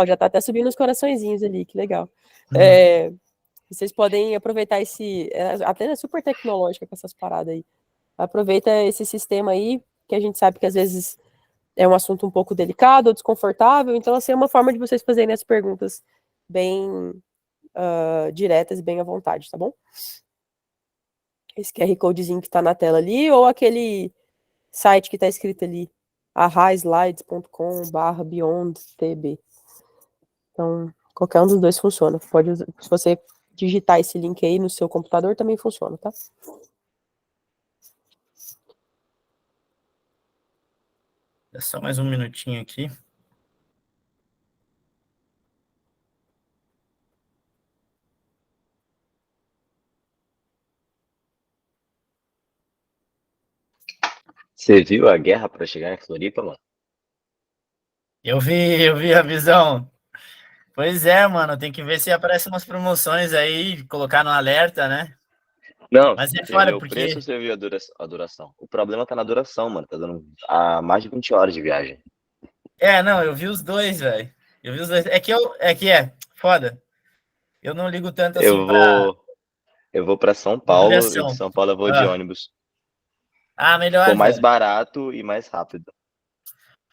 Já tá até subindo os coraçõezinhos ali, que legal. Vocês podem aproveitar esse... A Athena é super tecnológica com essas paradas aí. Aproveita esse sistema aí, que a gente sabe que às vezes é um assunto um pouco delicado ou desconfortável, então assim, é uma forma de vocês fazerem as perguntas bem diretas e bem à vontade, tá bom? Esse QR Codezinho que tá na tela ali, ou aquele site que tá escrito ali, arraislides.com/beyondtb. Então, qualquer um dos dois funciona. Pode, se você digitar esse link aí no seu computador, também funciona, tá? É só mais um minutinho aqui. Você viu a guerra para chegar em Floripa, mano? Eu vi a visão. Pois é, mano, tem que ver se aparecem umas promoções aí, colocar no alerta, né? Não, Mas é você já fora, viu o preço ou porque... você viu a duração? O problema tá na duração, mano. Tá dando mais de 20 horas de viagem. Não, eu vi os dois, velho. Eu vi os dois. Foda. Eu não ligo tanto assim pra Eu vou para São Paulo e de duração. São Paulo eu vou de ônibus. Ficou Melhor, mais velho. barato e mais rápido.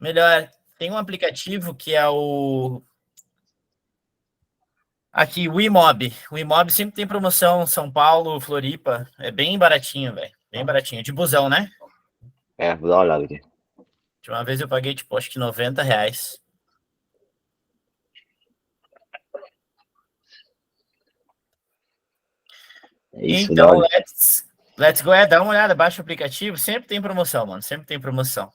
Melhor. Tem um aplicativo que é o... Aqui, o Imob. O Imob sempre tem promoção São Paulo, Floripa. É bem baratinho, velho. Bem baratinho. De busão, né? Vou dar uma olhada aqui. De uma vez eu paguei, tipo, acho que R$90. É isso, vou dar uma Então, olhada. let's go. Dá uma olhada, baixa o aplicativo. Sempre tem promoção, mano. Sempre tem promoção.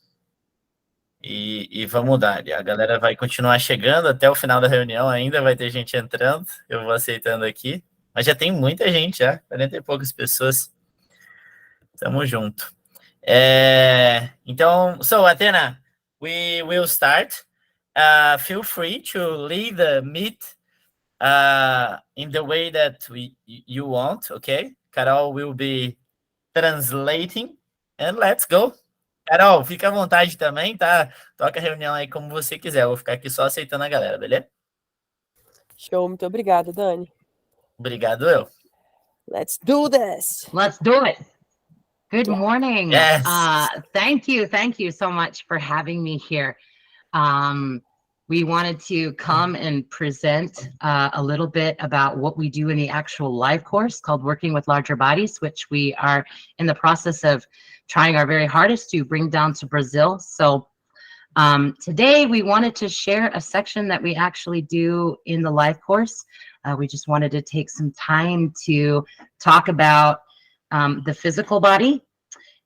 E vamos dar. A galera vai continuar chegando até o final da reunião ainda. Vai ter gente entrando. Eu vou aceitando aqui. Mas já tem muita gente, já. 40 e poucas pessoas. Tamo junto. Então, so Athena, we will start. Feel free to lead the meet in the way that you want, okay? Carol will be translating, and let's go. Carol, fica à vontade também, tá? Toca a reunião aí como você quiser. Eu vou ficar aqui só aceitando a galera, beleza? Show, muito obrigada, Dani. Obrigado, eu. Let's do this. Let's do it. Good morning. Yes. Thank you so much for having me here. We wanted to come and present a little bit about what we do in the actual live course called Working with Larger Bodies, which we are in the process of trying our very hardest to bring down to Brazil. So today we wanted to share a section that we actually do in the live course. We just wanted to take some time to talk about the physical body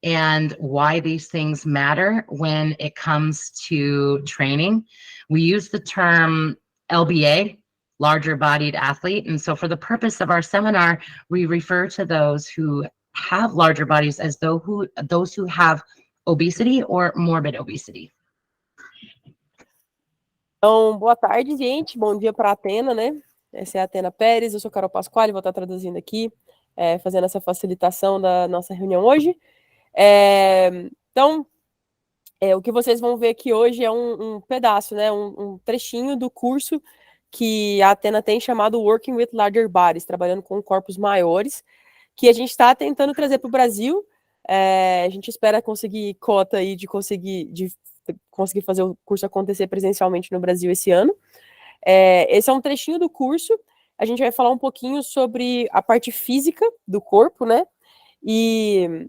and why these things matter when it comes to training. We use the term LBA, larger bodied athlete. And so for the purpose of our seminar, we refer to those who have larger bodies as those who have obesity or morbid obesity. Então, boa tarde, gente. Bom dia para a Athena, né? Essa é a Athena Perez, eu sou Carol Pasquale, vou estar traduzindo aqui, fazendo essa facilitação da nossa reunião hoje. Então, o que vocês vão ver aqui hoje é um pedaço, né? Um trechinho do curso que a Athena tem chamado Working with Larger Bodies, trabalhando com corpos maiores, que a gente está tentando trazer para o Brasil. A gente espera conseguir cota aí de conseguir fazer o curso acontecer presencialmente no Brasil esse ano. Esse é um trechinho do curso. A gente vai falar um pouquinho sobre a parte física do corpo, né? E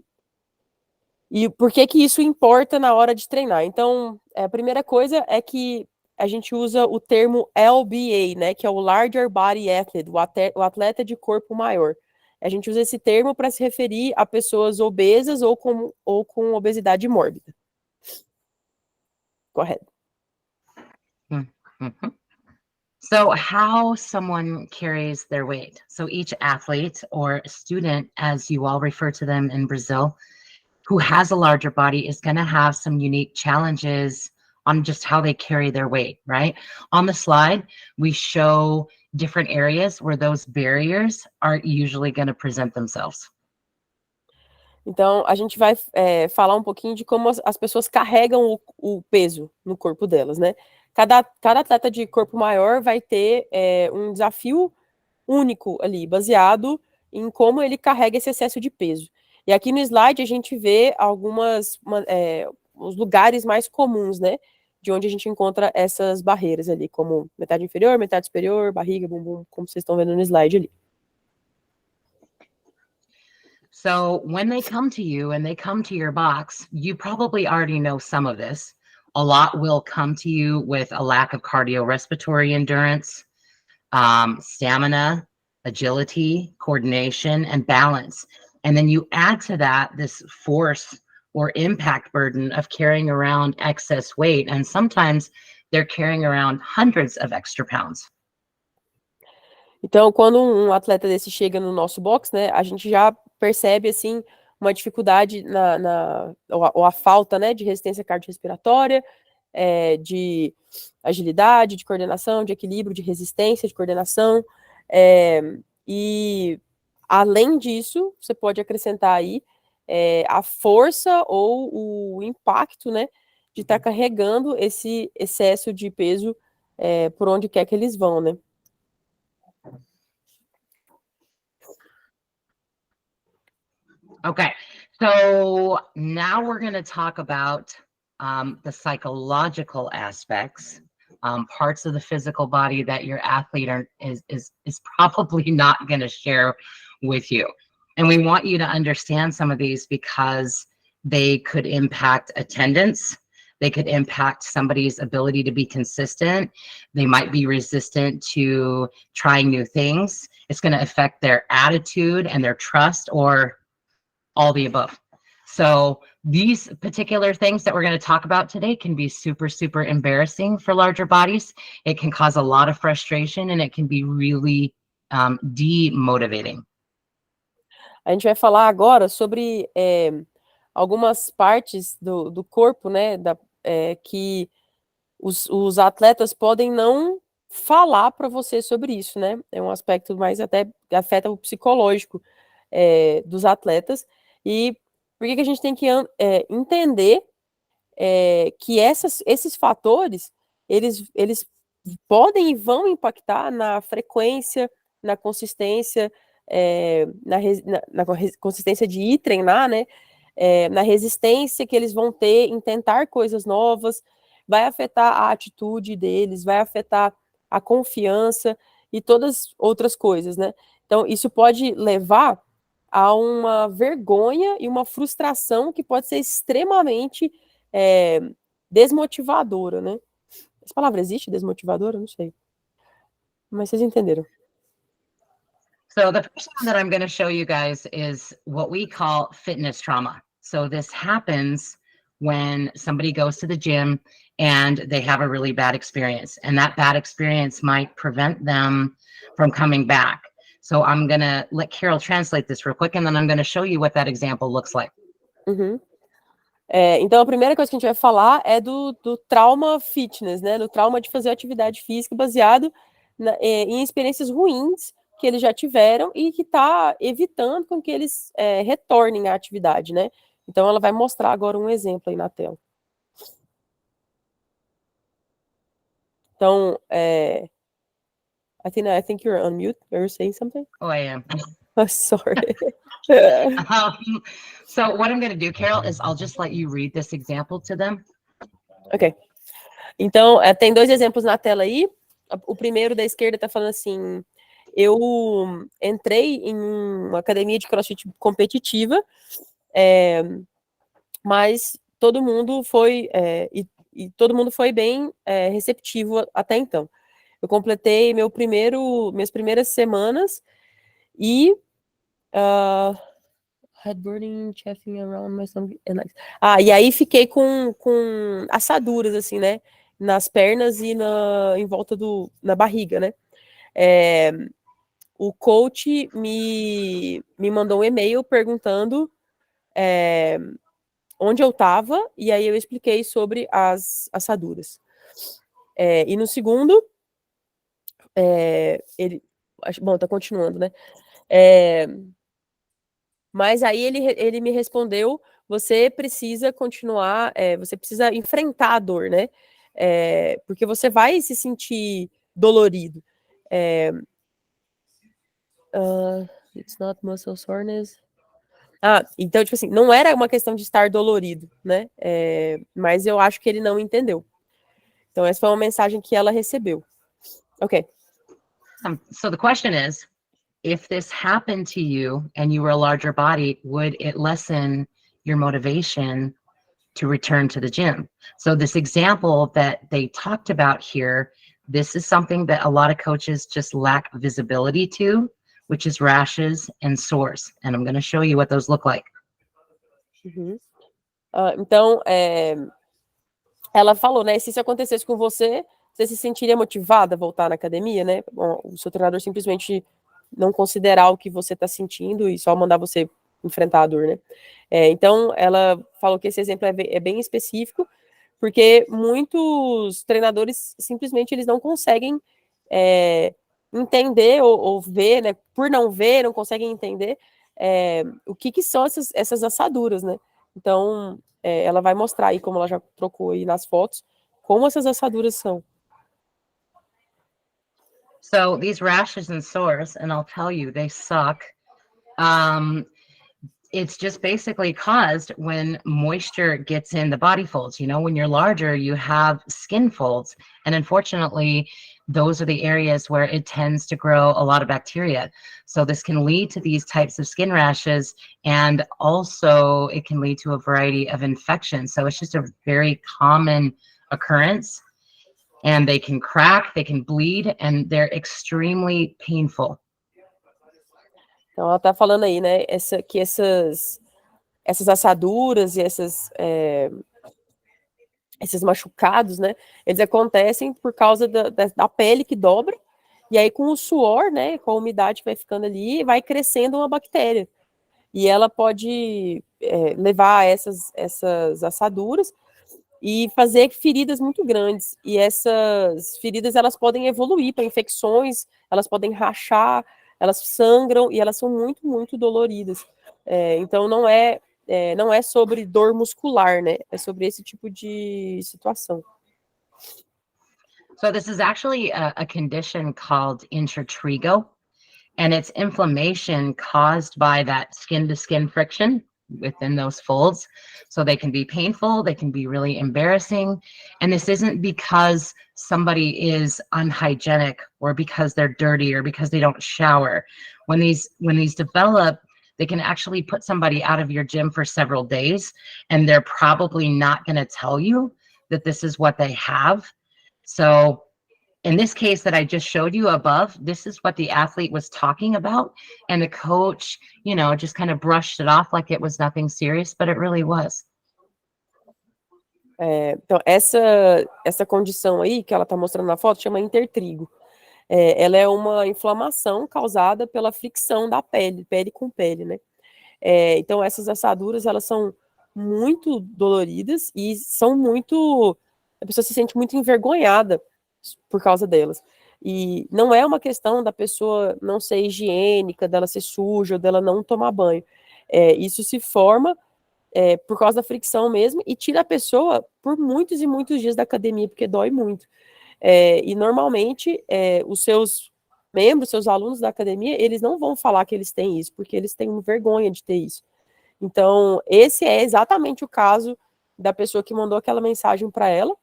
por que isso importa na hora de treinar. Então, a primeira coisa é que a gente usa o termo LBA, né? Que é o Larger Body Athlete, o atleta de corpo maior. A gente usa esse termo para se referir a pessoas obesas ou com obesidade mórbida. Correto. Mm-hmm. So how someone carries their weight. So each athlete or student, as you all refer to them in Brazil, who has a larger body is going to have some unique challenges on just how they carry their weight, right? On the slide, we show different areas where those barriers are usually going to present themselves. Então, a gente vai falar um pouquinho de como as pessoas carregam o peso no corpo delas, né? cada atleta de corpo maior vai ter um desafio único ali, baseado em como ele carrega esse excesso de peso. E aqui no slide a gente vê os lugares mais comuns, né? De onde a gente encontra essas barreiras ali, como metade inferior, metade superior, barriga, bumbum, como vocês estão vendo no slide ali. So when they come to you and they come to your box, you probably already know some of this. A lot will come to you with a lack of cardiorespiratory endurance, stamina, agility, coordination, and balance. And then you add to that this force or impact burden of carrying around excess weight. And sometimes they're carrying around hundreds of extra pounds. Então, quando um atleta desse chega no nosso box, né, a gente já percebe, assim, uma dificuldade ou a falta, né, de resistência cardiorrespiratória, de agilidade, de coordenação, de equilíbrio, de resistência, de coordenação, e além disso, você pode acrescentar aí a força ou o impacto, né, de estar carregando esse excesso de peso por onde quer que eles vão, né. Okay, so now we're going to talk about the psychological aspects, parts of the physical body that your athlete is probably not going to share with you. And we want you to understand some of these because they could impact attendance. They could impact somebody's ability to be consistent. They might be resistant to trying new things. It's going to affect their attitude and their trust, or all the above. So these particular things that we're going to talk about today can be super, super embarrassing for larger bodies. It can cause a lot of frustration and it can be really demotivating. A gente vai falar agora sobre algumas partes do corpo, né, que os atletas podem não falar para você sobre isso, né? É um aspecto mais até que afeta o psicológico dos atletas. E por que a gente tem que entender que esses fatores, eles podem e vão impactar na frequência, na consistência, na consistência de ir treinar, né? Na resistência que eles vão ter em tentar coisas novas, vai afetar a atitude deles, vai afetar a confiança e todas outras coisas, né? Então, isso pode levar a uma vergonha e uma frustração que pode ser extremamente desmotivadora, né? Essa palavra existe, desmotivadora? Não sei. Mas vocês entenderam. So the first one that I'm going to show you guys is what we call fitness trauma. So this happens when somebody goes to the gym and they have a really bad experience, and that bad experience might prevent them from coming back. So I'm going to let Carol translate this real quick, and then I'm going to show you what that example looks like. Uhum. Então, a primeira coisa que a gente vai falar é do trauma fitness, né? Do trauma de fazer atividade física baseado em experiências ruins que eles já tiveram e que está evitando com que eles retornem à atividade, né? Então, ela vai mostrar agora um exemplo aí na tela. Então, Athena, I think you're on mute. Are you saying something? Oh, I am. Oh, sorry. So what I'm going to do, Carol, is I'll just let you read this example to them. Ok. Então, tem dois exemplos na tela aí. O primeiro da esquerda está falando assim: eu entrei em uma academia de crossfit competitiva, mas todo mundo foi e todo mundo foi bem receptivo até então. Eu completei minhas primeiras semanas e headburning, chafing around my stomach. E aí fiquei com assaduras, assim, né? Nas pernas e em volta na barriga, né? O coach me mandou um e-mail perguntando onde eu estava, e aí eu expliquei sobre as assaduras. E no segundo, bom, tá continuando, né? Mas aí ele me respondeu: você precisa continuar, você precisa enfrentar a dor, né? porque você vai se sentir dolorido. It's not muscle soreness. Então, tipo assim, não era uma questão de estar dolorido, né? Mas eu acho que ele não entendeu. Então, essa foi uma mensagem que ela recebeu. Ok. So the question is, if this happened to you and you were a larger body, would it lessen your motivation to return to the gym? So this example that they talked about here, this is something that a lot of coaches just lack visibility to, which is rashes and sores. And I'm going to show you what those look like. Uhum. Então, ela falou, né? Se isso acontecesse com você, você se sentiria motivada a voltar na academia, né? Bom, o seu treinador simplesmente não considerar o que você está sentindo e só mandar você enfrentar a dor, né? Então, ela falou que esse exemplo é bem específico, porque muitos treinadores simplesmente eles não conseguem entender ou ver, né? Por não ver, não conseguem entender o que são essas assaduras, né? Então, ela vai mostrar aí, como ela já trocou aí nas fotos, como essas assaduras são. So these rashes and sores, and I'll tell you, they suck. It's just basically caused when moisture gets in the body folds. You know, when you're larger, you have skin folds. And unfortunately, those are the areas where it tends to grow a lot of bacteria. So this can lead to these types of skin rashes, and also it can lead to a variety of infections. So it's just a very common occurrence. And they can crack, they can bleed, and they're extremely painful. Então, ela tá falando aí, né, que essas assaduras e esses machucados, né, eles acontecem por causa da pele que dobra, e aí com o suor, né, com a umidade que vai ficando ali, vai crescendo uma bactéria. E ela pode levar a essas assaduras e fazer feridas muito grandes. E essas feridas, elas podem evoluir para infecções, elas podem rachar, elas sangram e elas são muito, muito doloridas. Então, não é sobre dor muscular, né? É sobre esse tipo de situação. So this is actually a condition called intertrigo, and it's inflammation caused by that skin-to-skin friction within those folds. So they can be painful, they can be really embarrassing. And this isn't because somebody is unhygienic or because they're dirty or because they don't shower. When these develop, they can actually put somebody out of your gym for several days, and they're probably not going to tell you that this is what they have. So in this case that I just showed you above, this is what the athlete was talking about. And the coach, you know, just kind of brushed it off like it was nothing serious, but it really was. Então, essa condição aí que ela está mostrando na foto chama intertrigo. Ela é uma inflamação causada pela fricção da pele com pele, né? Então, essas assaduras, elas são muito doloridas e são muito... A pessoa se sente muito envergonhada por causa delas. E não é uma questão da pessoa não ser higiênica, dela ser suja, dela não tomar banho. Isso se forma por causa da fricção mesmo e tira a pessoa por muitos e muitos dias da academia, porque dói muito. E normalmente os seus membros, seus alunos da academia, eles não vão falar que eles têm isso, porque eles têm vergonha de ter isso. Então, esse é exatamente o caso da pessoa que mandou aquela mensagem para ela,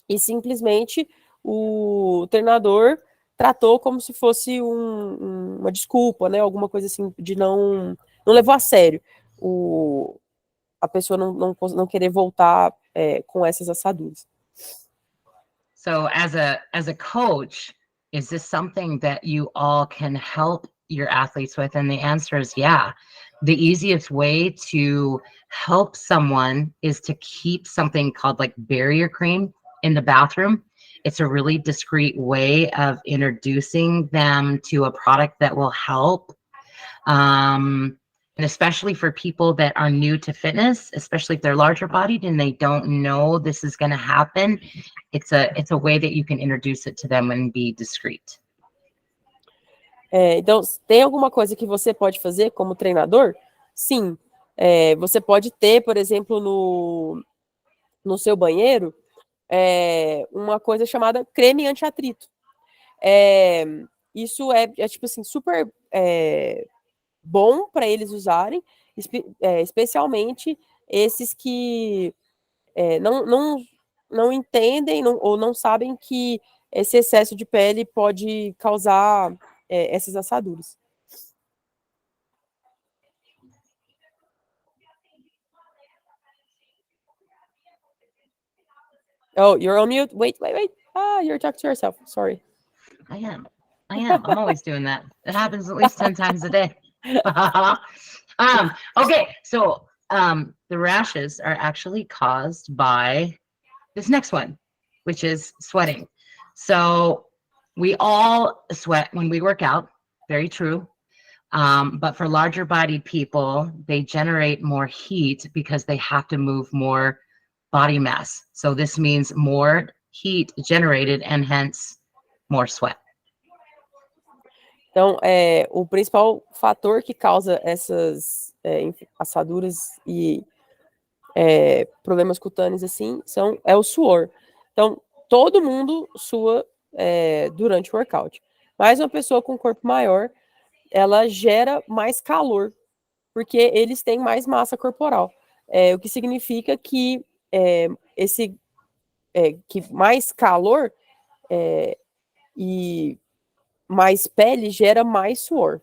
e simplesmente o treinador tratou como se fosse uma desculpa, né? Alguma coisa assim, de não levou a sério a pessoa não querer voltar com essas assaduras. So as a coach, is this something that you all can help your athletes with? And the answer is yeah. The easiest way to help someone is to keep something called like barrier cream in the bathroom. It's a really discreet way of introducing them to a product that will help. And especially for people that are new to fitness, especially if they're larger bodied and they don't know this is going to happen, it's a way that you can introduce it to them and be discreet. Então, tem alguma coisa que você pode fazer como treinador? Sim. Você pode ter, por exemplo, no seu banheiro, uma coisa chamada creme anti-atrito. Isso é tipo assim, super bom para eles usarem, especialmente esses que não entendem ou não sabem que esse excesso de pele pode causar essas assaduras. Oh, you're on mute. Wait. You're talking to yourself. Sorry. I am. I'm always doing that. It happens at least 10 times a day. Okay, so the rashes are actually caused by this next one, which is sweating. So we all sweat when we work out. Very true. But for larger bodied people, they generate more heat because they have to move more body mass. So this means more heat generated and hence more sweat. Então, o principal fator que causa essas assaduras e problemas cutâneos assim é o suor. Então, todo mundo sua durante o workout. Mas uma pessoa com corpo maior, ela gera mais calor, porque eles têm mais massa corporal. O que significa que que mais calor e mais pele gera mais suor.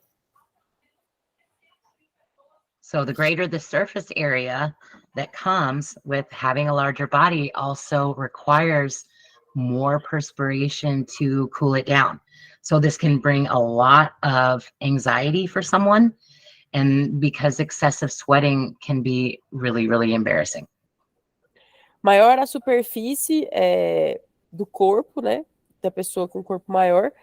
So the greater the surface area that comes with having a larger body also requires more perspiration to cool it down. So this can bring a lot of anxiety for someone, and because excessive sweating can be really, really embarrassing. Maior a superfície do corpo, né, da pessoa com corpo maior,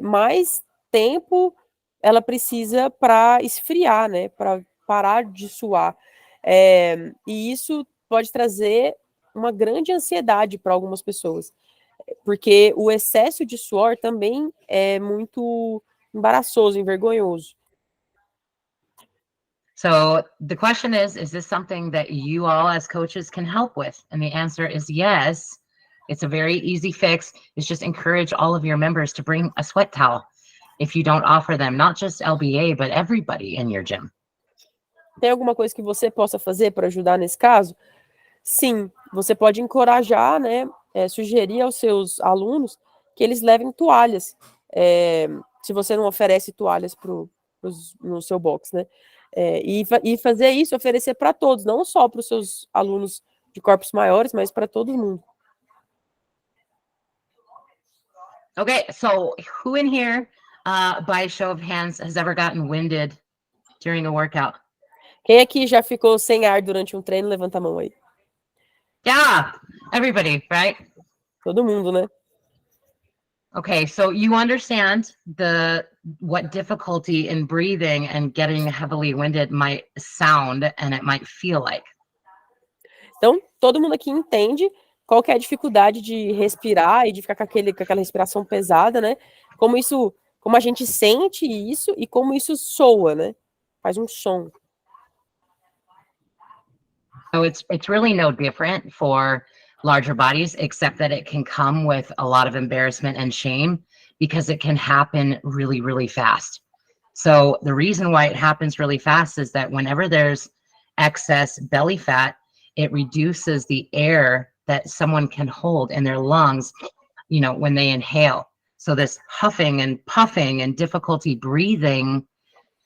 mais tempo ela precisa para esfriar, né, para parar de suar. E isso pode trazer uma grande ansiedade para algumas pessoas, porque o excesso de suor também é muito embaraçoso, envergonhoso. So the question is this something that you all as coaches can help with? And the answer is yes. It's a very easy fix. It's just encourage all of your members to bring a sweat towel if you don't offer them, not just LBA, but everybody in your gym. Tem alguma coisa que você possa fazer para ajudar nesse caso? Sim, você pode encorajar, né, sugerir aos seus alunos que eles levem toalhas, se você não oferece toalhas no seu box, né? E fazer isso, oferecer para todos, não só para os seus alunos de corpos maiores, mas para todo mundo. Okay, so who in here, by show of hands, has ever gotten winded during a workout? Quem aqui já ficou sem ar durante um treino, levanta a mão aí. Yeah, everybody, right? Todo mundo, né? Okay, so you understand what difficulty in breathing and getting heavily winded might sound and it might feel like. Então, todo mundo aqui entende qual que é a dificuldade de respirar e de ficar com aquela respiração pesada, né? Como a gente sente isso e como isso soa, né? Faz um som. So it's really no different for larger bodies, except that it can come with a lot of embarrassment and shame because it can happen really, really fast. So the reason why it happens really fast is that whenever there's excess belly fat, it reduces the air that someone can hold in their lungs, when they inhale. So this huffing and puffing and difficulty breathing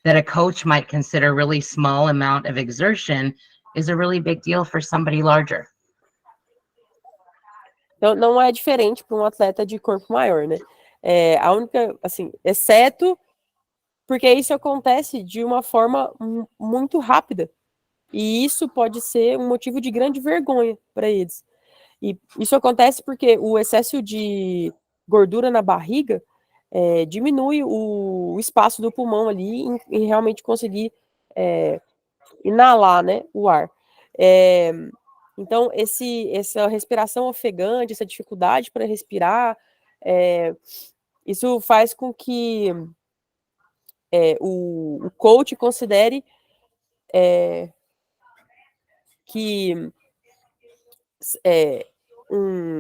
that a coach might consider really small amount of exertion is a really big deal for somebody larger. Então, não é diferente para um atleta de corpo maior, né? A única, assim, exceto porque isso acontece de uma forma muito rápida. E isso pode ser um motivo de grande vergonha para eles. E isso acontece porque o excesso de gordura na barriga diminui o espaço do pulmão ali em realmente conseguir inalar, né, o ar. Então, essa respiração ofegante, essa dificuldade para respirar, isso faz com que o coach considere que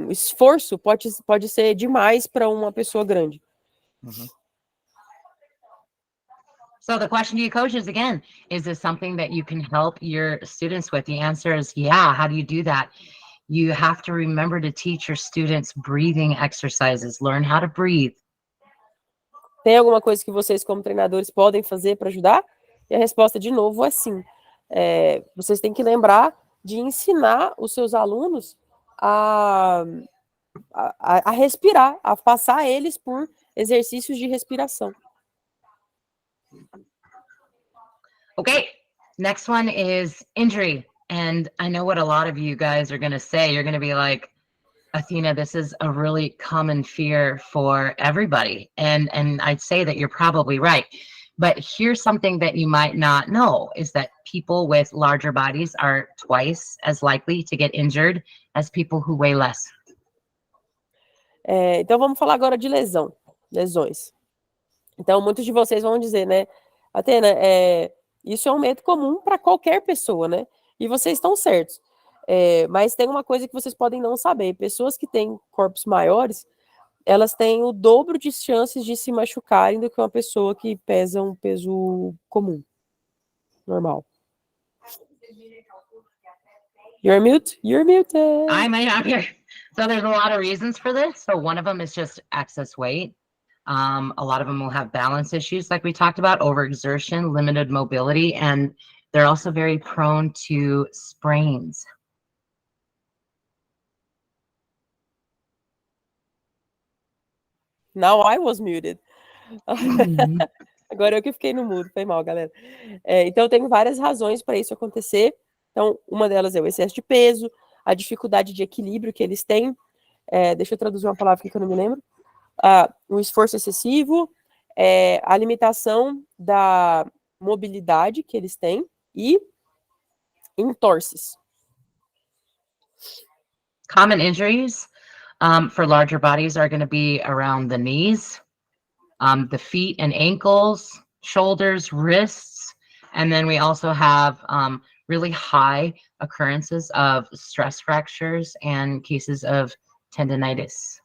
esforço pode ser demais para uma pessoa grande. So the question to you coaches again, is this something that you can help your students with? The answer is yeah. How do you do that? You have to remember to teach your students breathing exercises. Learn how to breathe. Tem alguma coisa que vocês, como treinadores, podem fazer para ajudar? E a resposta, de novo, é sim. Vocês têm que lembrar de ensinar os seus alunos a respirar, a passar eles por exercícios de respiração. Okay, next one is injury. And I know what a lot of you guys are going to say. You're going to be like, Athena, this is a really common fear for everybody. And I'd say that you're probably right. But here's something that you might not know, is that people with larger bodies are twice as likely to get injured as people who weigh less. Então, vamos falar agora de lesões. Então, muitos de vocês vão dizer, né, Athena, isso é um medo comum para qualquer pessoa, né? E vocês estão certos. Mas tem uma coisa que vocês podem não saber. Pessoas que têm corpos maiores, elas têm o dobro de chances de se machucarem do que uma pessoa que pesa um peso comum, normal. You're muted. I'm out here. So there's a lot of reasons for this. So one of them is just excess weight. A lot of them will have balance issues, like we talked about, overexertion, limited mobility, and they're also very prone to sprains. Now I was muted. Agora eu que fiquei no mudo, foi mal, galera. Então, tem várias razões para isso acontecer. Então, uma delas é o excesso de peso, a dificuldade de equilíbrio que eles têm. Deixa eu traduzir uma palavra aqui que eu não me lembro. O esforço excessivo, a limitação da mobilidade que eles têm e entorses. Common injuries for larger bodies are going to be around the knees, the feet and ankles, shoulders, wrists, and then we also have really high occurrences of stress fractures and cases of tendinitis.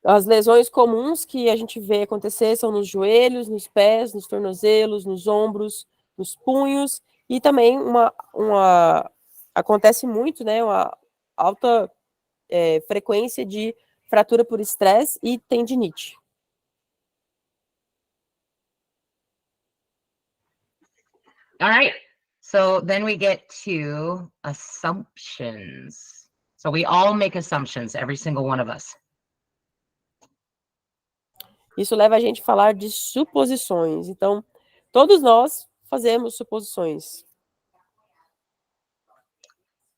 As lesões comuns que a gente vê acontecer são nos joelhos, nos pés, nos tornozelos, nos ombros, nos punhos, e também acontece muito, né, uma alta frequência de fratura por estresse e tendinite. All right, so then we get to assumptions. So we all make assumptions, every single one of us. Isso leva a gente a falar de suposições. Então, todos nós fazemos suposições.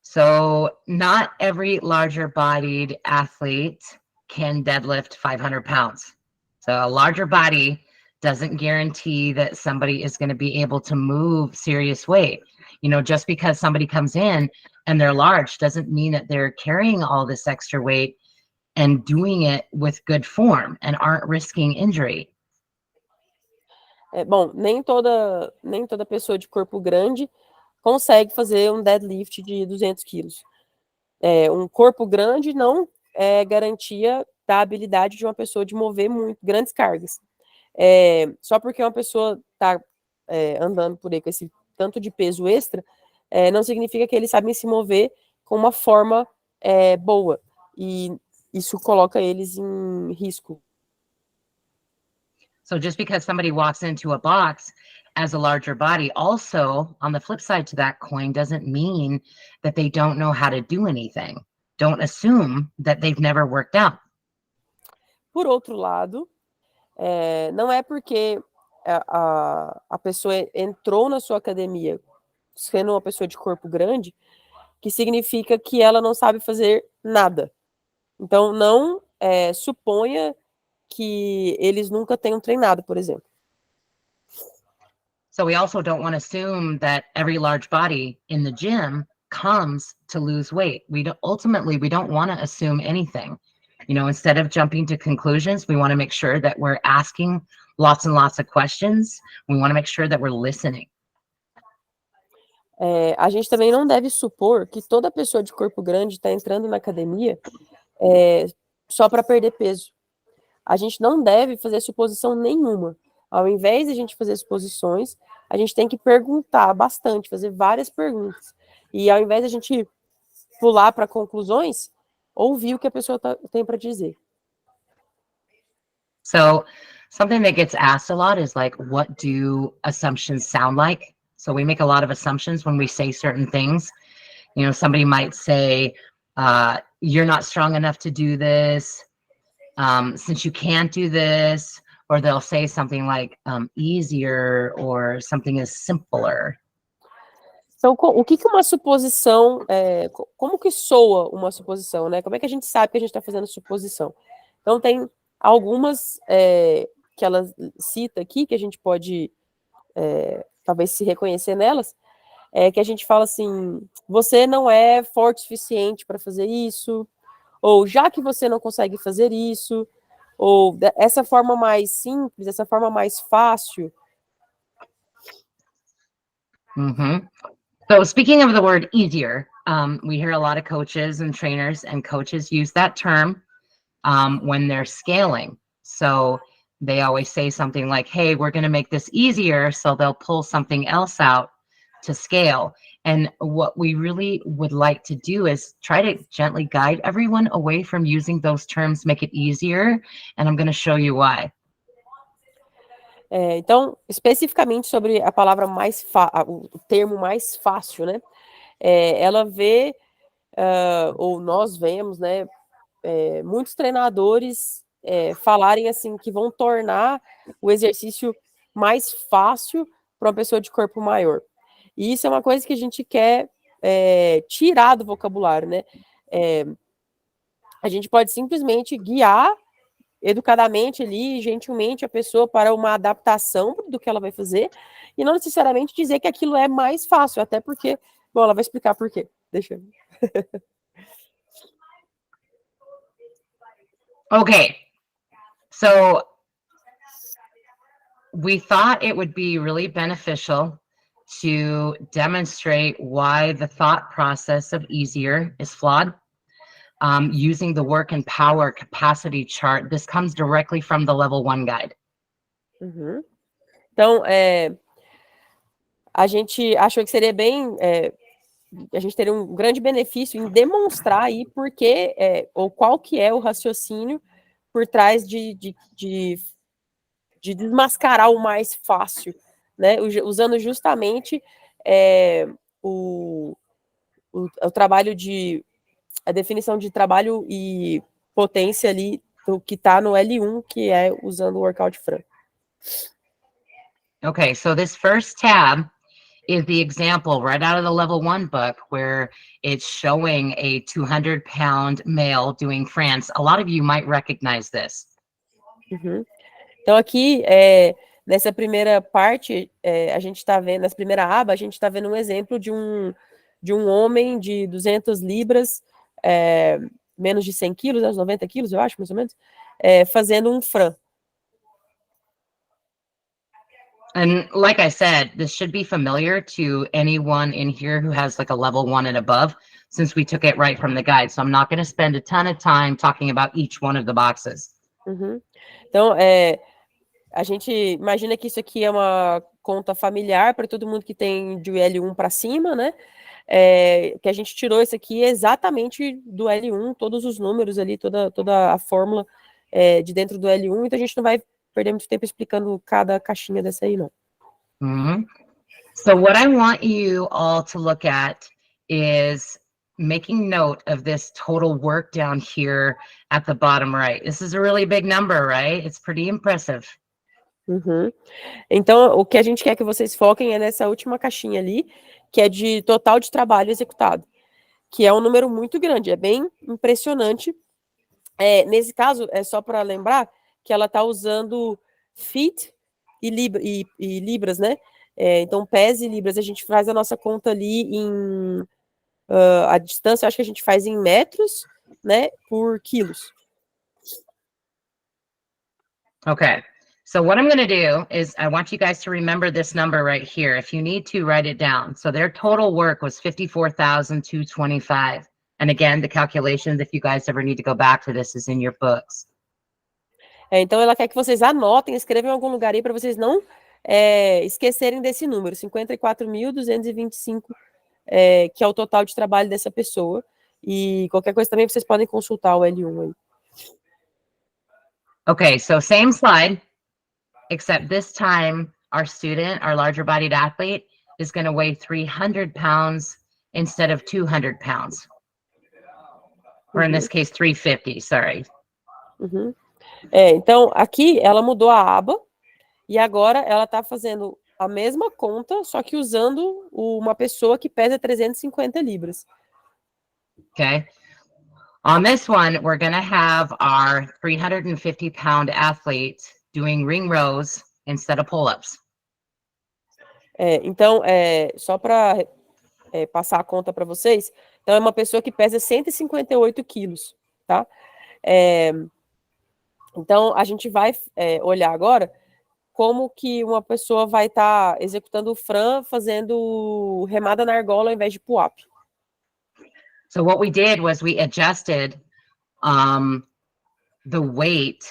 So not every larger-bodied athlete can deadlift 500 pounds. So a larger body doesn't guarantee that somebody is going to be able to move serious weight. You know, just because somebody comes in and they're large doesn't mean that they're carrying all this extra weight and doing it with good form and aren't risking injury. Bom, nem toda pessoa de corpo grande consegue fazer um deadlift de 200 quilos. Um corpo grande não é garantia da habilidade de uma pessoa de mover grandes cargas. Só porque uma pessoa está andando por aí com esse tanto de peso extra, não significa que eles sabem se mover com uma forma boa. E isso coloca eles em risco. So just because somebody walks into a box as a larger body, also on the flip side to that coin, doesn't mean that they don't know how to do anything. Don't assume that they've never worked out. Por outro lado, não é porque a pessoa entrou na sua academia sendo uma pessoa de corpo grande que significa que ela não sabe fazer nada. Então, não suponha que eles nunca tenham treinado, por exemplo. So we also don't want to assume that every large body in the gym comes to lose weight. Ultimately, we don't want to assume anything. You know, instead of jumping to conclusions, we want to make sure that we're asking lots and lots of questions. We want to make sure that we're listening. A gente também não deve supor que toda pessoa de corpo grande está entrando na academia só para perder peso. A gente não deve fazer suposição nenhuma. Ao invés de a gente fazer suposições, a gente tem que perguntar bastante, fazer várias perguntas. E ao invés de a gente pular para conclusões, ouvir o que a pessoa tem para dizer. So something that gets asked a lot is like, what do assumptions sound like? So we make a lot of assumptions when we say certain things. You know, somebody might say, you're not strong enough to do this, since you can't do this, or they'll say something like easier or something is simpler. Então, o que uma suposição, como que soa uma suposição, né? Como é que a gente sabe que a gente está fazendo suposição? Então, tem algumas que ela cita aqui, que a gente pode, talvez, se reconhecer nelas, que a gente fala assim, você não é forte o suficiente para fazer isso, ou já que você não consegue fazer isso, ou essa forma mais simples, essa forma mais fácil. Mm-hmm. So speaking of the word easier, we hear a lot of coaches and trainers and coaches use that term when they're scaling. So they always say something like, hey, we're going to make this easier. So they'll pull something else out to scale. And what we really would like to do is try to gently guide everyone away from using those terms, make it easier. And I'm going to show you why. Então, especificamente sobre a palavra o termo mais fácil, né? Ela vê, ou nós vemos, né, muitos treinadores falarem assim que vão tornar o exercício mais fácil para uma pessoa de corpo maior. E isso é uma coisa que a gente quer tirar do vocabulário, né? A gente pode simplesmente guiar educadamente ali, gentilmente, a pessoa para uma adaptação do que ela vai fazer, e não necessariamente dizer que aquilo é mais fácil, até porque, bom, ela vai explicar por quê. Deixa eu... Okay, so we thought it would be really beneficial to demonstrate why the thought process of easier is flawed. Using the work and power capacity chart. This comes directly from the level 1 guide. Uhum. Então, a gente achou que seria bem, a gente teria um grande benefício em demonstrar aí por que, ou qual que é o raciocínio por trás de desmascarar o mais fácil, né? Usando justamente o trabalho a definição de trabalho e potência ali, do que está no L1, que é usando o workout Fran. Okay, so this first tab is the example right out of the level 1 book where it's showing a 200-pound male doing France. A lot of you might recognize this. Uhum. Então aqui, nessa primeira parte, a gente está vendo, nessa primeira aba, a gente está vendo um exemplo de um homem de 200 libras, menos de 100 quilos, uns 90 quilos, eu acho, mais ou menos, fazendo um Fran. And like I said, this should be familiar to anyone in here who has like a level 1 and above, since we took it right from the guide. So I'm not going to spend a ton of time talking about each one of the boxes. Uhum. Então, a gente imagina que isso aqui é uma conta familiar para todo mundo que tem de L1 para cima, né? Que a gente tirou isso aqui exatamente do L1, todos os números ali, toda a fórmula de dentro do L1, então a gente não vai perder muito tempo explicando cada caixinha dessa aí, não. Mm-hmm. So what I want you all to look at is making note of this total work down here at the bottom right. This is a really big number, right? It's pretty impressive. Uhum. Então, o que a gente quer que vocês foquem é nessa última caixinha ali, que é de total de trabalho executado, que é um número muito grande, é bem impressionante. Nesse caso, é só para lembrar que ela está usando feet e libras, né? Então, pés e libras, a gente faz a nossa conta ali em... a distância, acho que a gente faz em metros, né? Por quilos. Okay. So what I'm going to do is I want you guys to remember this number right here. If you need to, write it down. So their total work was 54,225. And again, the calculations, if you guys ever need to go back to this, is in your books. Então, ela quer que vocês anotem, escrevam em algum lugar aí para vocês não esquecerem desse número, 54.225, que é o total de trabalho dessa pessoa. E qualquer coisa também vocês podem consultar o L1 aí. Okay, so same slide, except this time our student, our larger bodied athlete, is going to weigh 300 pounds instead of 200 pounds. Or in this case, 350, sorry. Uhum. Então, aqui ela mudou a aba e agora ela está fazendo a mesma conta, só que usando uma pessoa que pesa 350 libras. Okay. On this one, we're going to have our 350-pound athlete doing ring rows instead of pull-ups. Então, só para passar a conta para vocês, então é uma pessoa que pesa 158 quilos, tá? Então, a gente vai olhar agora como que uma pessoa vai estar executando o Fran fazendo remada na argola ao invés de pull-up. So what we did was we adjusted the weight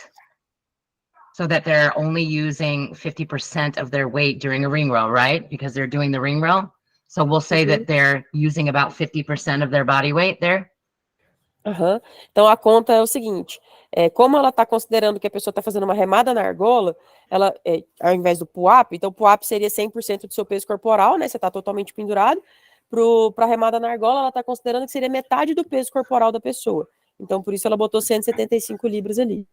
so that they're only using 50% of their weight during a ring row, right? Because they're doing the ring row. So we'll say that they're using about 50% of their body weight there. Uhum. Então, a conta é o seguinte, como ela está considerando que a pessoa está fazendo uma remada na argola, ela, ao invés do pull-up, então o pull-up seria 100% do seu peso corporal, né? Você está totalmente pendurado. Para a remada na argola, ela está considerando que seria metade do peso corporal da pessoa. Então, por isso, ela botou 175 libras ali.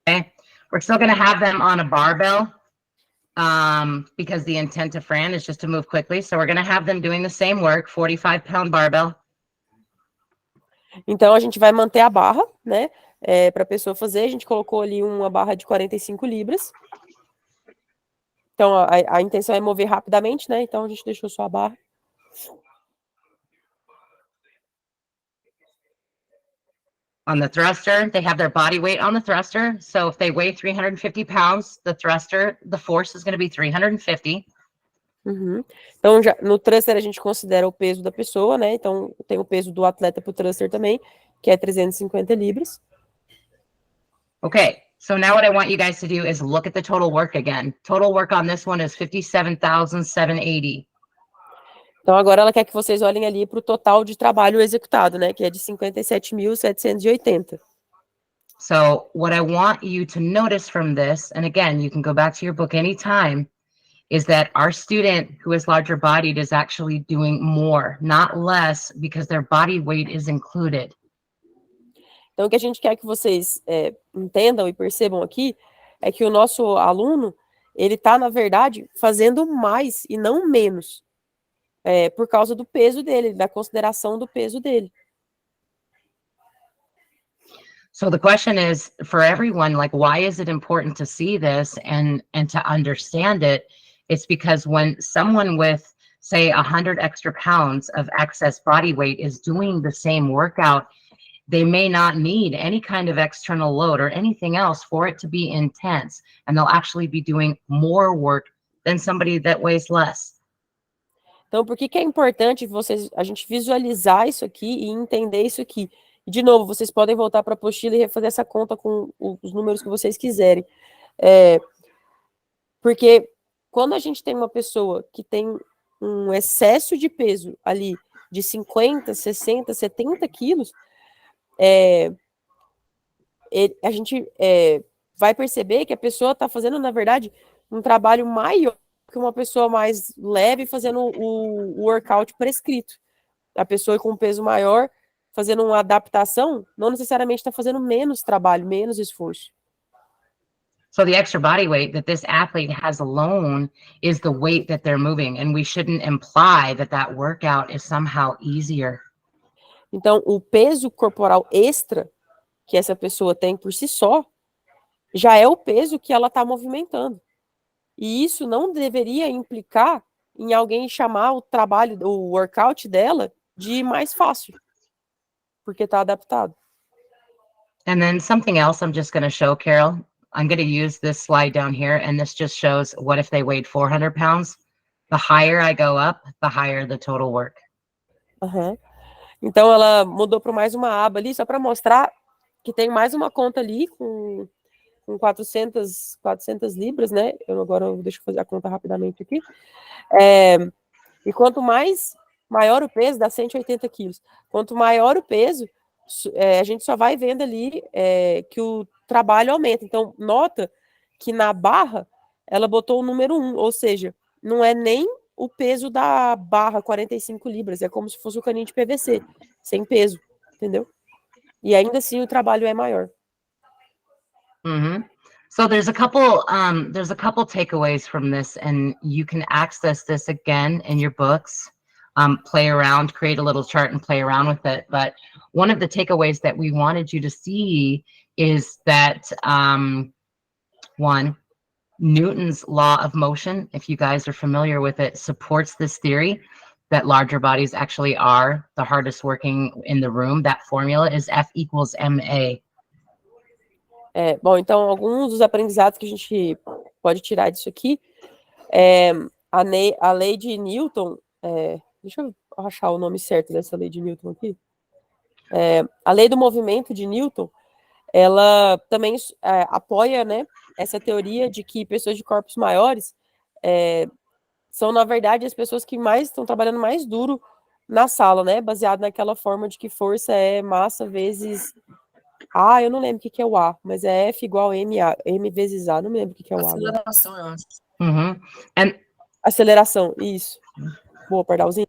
Okay. We're still going to have them on a barbell because the intent of Fran is just to move quickly. So we're going to have them doing the same work, 45-pound barbell. Então, a gente vai manter a barra, né? Para a pessoa fazer. A gente colocou ali uma barra de 45 libras. Então, a intenção é mover rapidamente, né? Então, a gente deixou só a barra. On the thruster, they have their body weight on the thruster. So if they weigh 350 pounds, the thruster, the force is going to be 350. Uhum. Então, no thruster, a gente considera o peso da pessoa, né? Então, tem o peso do atleta pro thruster também, que é 350 libras. Okay, so now what I want you guys to do is look at the total work again. Total work on this one is 57,780. Então, agora ela quer que vocês olhem ali para o total de trabalho executado, né? Que é de 57.780. So what I want you to notice from this, and again, you can go back to your book anytime, is that our student who is larger bodied is actually doing more, not less, because their body weight is included. Então, o que a gente quer que vocês entendam e percebam aqui é que o nosso aluno, ele está, na verdade, fazendo mais e não menos. Por causa do peso dele, da consideração do peso dele. So the question is, for everyone, like, why is it important to see this and to understand it? It's because when someone with, say, 100 extra pounds of excess body weight is doing the same workout, they may not need any kind of external load or anything else for it to be intense, and they'll actually be doing more work than somebody that weighs less. Então, por que é importante a gente visualizar isso aqui e entender isso aqui? E, de novo, vocês podem voltar para a apostila e refazer essa conta com os números que vocês quiserem. Porque quando a gente tem uma pessoa que tem um excesso de peso ali de 50, 60, 70 quilos, a gente vai perceber que a pessoa está fazendo, na verdade, um trabalho maior que uma pessoa mais leve fazendo o workout prescrito. A pessoa com peso maior fazendo uma adaptação, não necessariamente está fazendo menos trabalho, menos esforço. So the extra body weight that this athlete has alone is the weight that they're moving, and we shouldn't imply that that workout is somehow easier. Então, o peso corporal extra que essa pessoa tem por si só já é o peso que ela está movimentando. E isso não deveria implicar em alguém chamar o trabalho, o workout dela de mais fácil, porque está adaptado. And then something else I'm just going to show, Carol. I'm going to use this slide down here, and this just shows what if they weighed 400 pounds. The higher I go up, the higher the total work. Uhum. Então, ela mudou para mais uma aba ali, só para mostrar que tem mais uma conta ali com 400 libras, né? Agora deixa eu fazer a conta rapidamente aqui. E quanto maior o peso, dá 180 quilos. Quanto maior o peso, a gente só vai vendo ali que o trabalho aumenta. Então, nota que na barra, ela botou o número 1, ou seja, não é nem o peso da barra, 45 libras, é como se fosse o caninho de PVC, sem peso, entendeu? E ainda assim o trabalho é maior. Mm-hmm. So there's a couple takeaways from this, and you can access this again in your books. Play around, create a little chart and play around with it. But one of the takeaways that we wanted you to see is that one, Newton's law of motion, if you guys are familiar with it, supports this theory that larger bodies actually are the hardest working in the room. That formula is F equals ma. Bom, então, alguns dos aprendizados que a gente pode tirar disso aqui, a lei de Newton, deixa eu achar o nome certo dessa lei de Newton aqui, a lei do movimento de Newton, ela também apoia, né, essa teoria de que pessoas de corpos maiores são, na verdade, as pessoas que estão trabalhando mais duro na sala, né, baseado naquela forma de que força é massa vezes... eu não lembro o que é o A, mas é F igual a M vezes A, não me lembro o que é o A. Aceleração, eu acho. Mm-hmm. And aceleração, isso. Boa, Pardalzinho.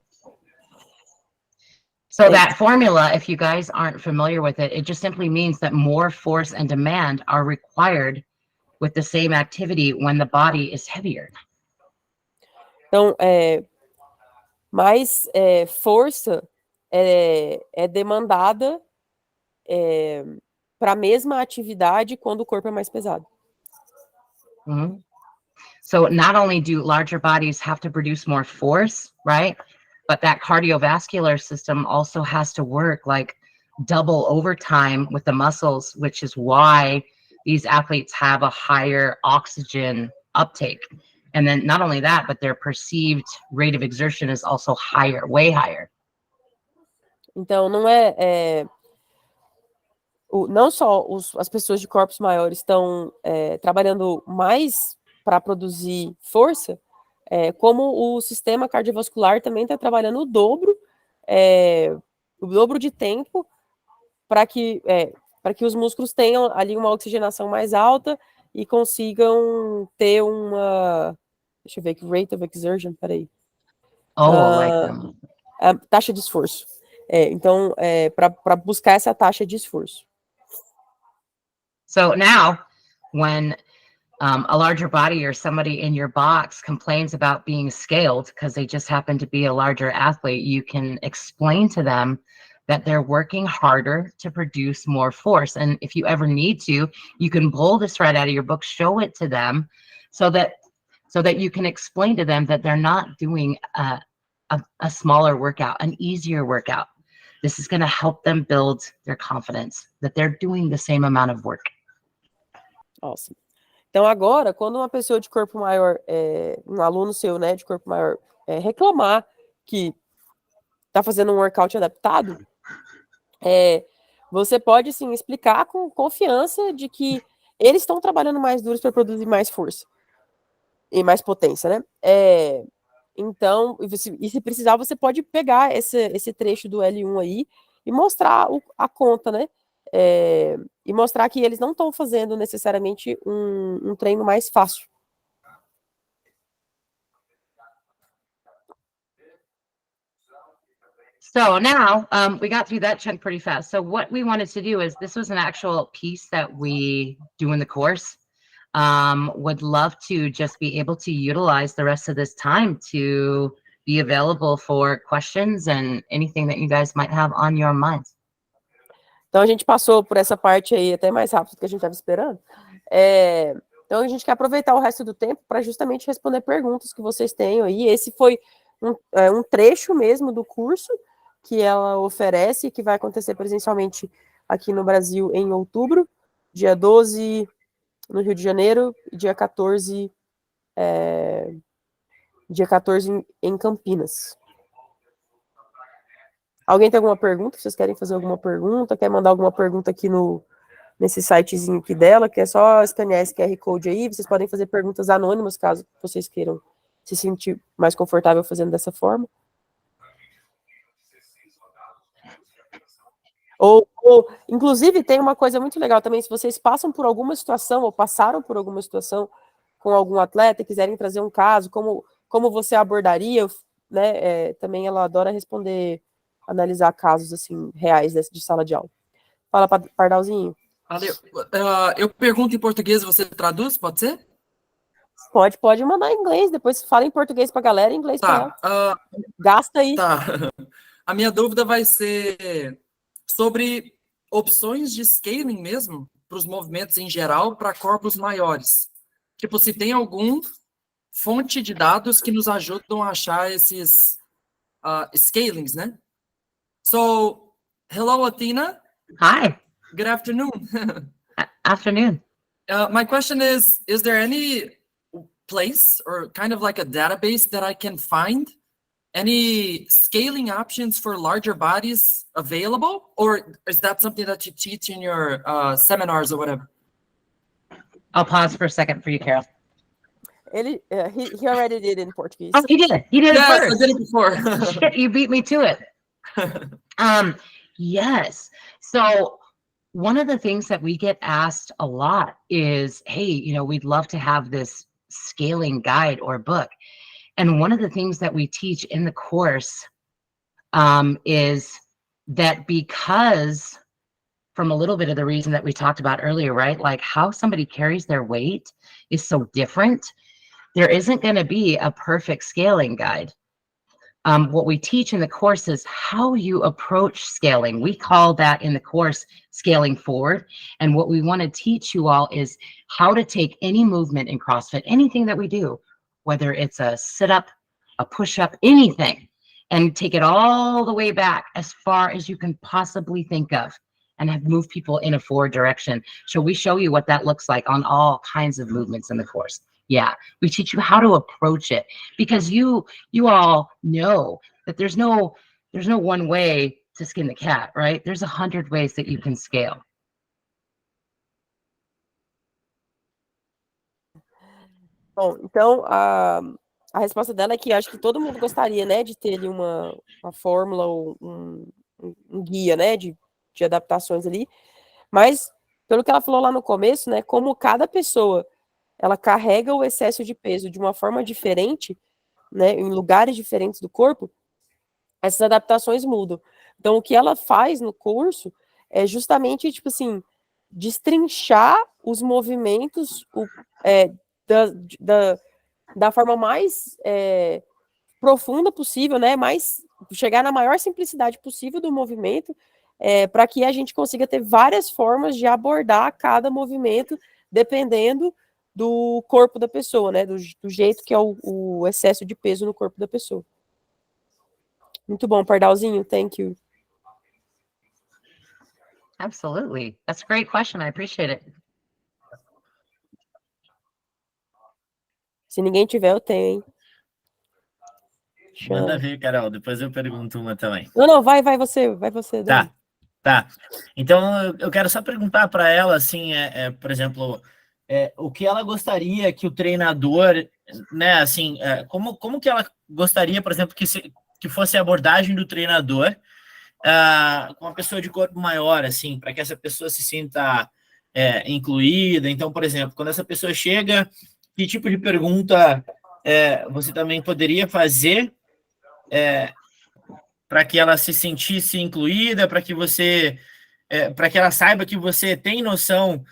so that formula, if you guys aren't familiar with it, it just simply means that more force and demand are required with the same activity when the body is heavier. Então, mais força é demandada para a mesma atividade quando o corpo é mais pesado. Mm-hmm. So not only do larger bodies have to produce more force, right? But that cardiovascular system also has to work like double overtime with the muscles, which is why these athletes have a higher oxygen uptake. And then not only that, but their perceived rate of exertion is also higher, way higher. Então, não só as pessoas de corpos maiores estão trabalhando mais para produzir força, como o sistema cardiovascular também está trabalhando o dobro de tempo para que os músculos tenham ali uma oxigenação mais alta e consigam ter deixa eu ver aqui, rate of exertion, peraí. A taxa de esforço. Então, para buscar essa taxa de esforço. So now, when a larger body or somebody in your box complains about being scaled because they just happen to be a larger athlete, you can explain to them that they're working harder to produce more force. And if you ever need to, you can pull this right out of your book, show it to them so that you can explain to them that they're not doing a smaller workout, an easier workout. This is going to help them build their confidence that they're doing the same amount of work. Awesome. Então, agora, quando uma pessoa de corpo maior, um aluno seu, né, de corpo maior, reclamar que está fazendo um workout adaptado, você pode, sim, explicar com confiança de que eles estão trabalhando mais duros para produzir mais força e mais potência, né? Então, e se precisar, você pode pegar esse trecho do L1 aí e mostrar a conta, né? E mostrar que eles não estão fazendo necessariamente um treino mais fácil. So now we got through that chunk pretty fast. So what we wanted to do is, this was an actual piece that we do in the course. Would love to just be able to utilize the rest of this time to be available for questions and anything that you guys might have on your minds. Então, a gente passou por essa parte aí até mais rápido do que a gente estava esperando. Então, a gente quer aproveitar o resto do tempo para justamente responder perguntas que vocês tenham aí. Esse foi um trecho mesmo do curso que ela oferece, que vai acontecer presencialmente aqui no Brasil em outubro, dia 12 no Rio de Janeiro, e dia 14 em Campinas. Alguém tem alguma pergunta? Vocês querem fazer alguma pergunta? Quer mandar alguma pergunta aqui nesse sitezinho aqui dela, que é só escanear esse QR Code aí. Vocês podem fazer perguntas anônimas, caso vocês queiram se sentir mais confortável fazendo dessa forma. Inclusive, tem uma coisa muito legal também, se vocês passam por alguma situação, ou passaram por alguma situação com algum atleta e quiserem trazer um caso, como você abordaria, né? Também ela adora responder, analisar casos assim reais de sala de aula. Fala, Pardalzinho. Valeu. Eu pergunto em português e você traduz, pode ser? Pode mandar em inglês, depois fala em português pra galera e em inglês pra ela. Gasta aí. Tá. A minha dúvida vai ser sobre opções de scaling mesmo, para os movimentos em geral, para corpos maiores. Tipo, se tem algum fonte de dados que nos ajudam a achar esses scalings, né? So, hello, Athena. Hi. Good afternoon. Afternoon. My question is there any place or kind of like a database that I can find any scaling options for larger bodies available, or is that something that you teach in your seminars or whatever? I'll pause for a second for you, Carol. He already did in Portuguese. Oh, he did it. He did it Yes, first. I did it before. Shit, you beat me to it. Yes. So one of the things that we get asked a lot is, hey, we'd love to have this scaling guide or book. And one of the things that we teach in the course is that, because from a little bit of the reason that we talked about earlier, right? Like how somebody carries their weight is so different. There isn't going to be a perfect scaling guide. What we teach in the course is how you approach scaling. We call that in the course scaling forward. And what we want to teach you all is how to take any movement in CrossFit, anything that we do, whether it's a sit-up, a push-up, anything, and take it all the way back as far as you can possibly think of, and have moved people in a forward direction. So we show you what that looks like on all kinds of movements in the course. Yeah, we teach you how to approach it, because you all know that there's no one way to skin the cat, right? There's 100 ways that you can scale. Bom, então a resposta dela é que acho que todo mundo gostaria, né, de ter ali uma fórmula ou um guia, né, de adaptações ali, mas pelo que ela falou lá no começo, né, como cada pessoa ela carrega o excesso de peso de uma forma diferente, né, em lugares diferentes do corpo, essas adaptações mudam. Então, o que ela faz no curso é justamente, tipo assim, destrinchar os movimentos da forma mais profunda possível, né, chegar na maior simplicidade possível do movimento, para que a gente consiga ter várias formas de abordar cada movimento, dependendo do corpo da pessoa, né, do jeito que é o excesso de peso no corpo da pessoa. Muito bom, Pardalzinho, thank you. Absolutely. That's a great question. I appreciate it. Se ninguém tiver, eu tenho, hein? Manda ver, Carol, depois eu pergunto uma também. Não, vai você. Tá. Então, eu quero só perguntar para ela, assim, por exemplo, o que ela gostaria que o treinador, né, assim, como que ela gostaria, por exemplo, que fosse a abordagem do treinador com uma pessoa de corpo maior, assim, para que essa pessoa se sinta incluída. Então, por exemplo, quando essa pessoa chega, que tipo de pergunta você também poderia fazer para que ela se sentisse incluída, para que para que ela saiba que você tem noção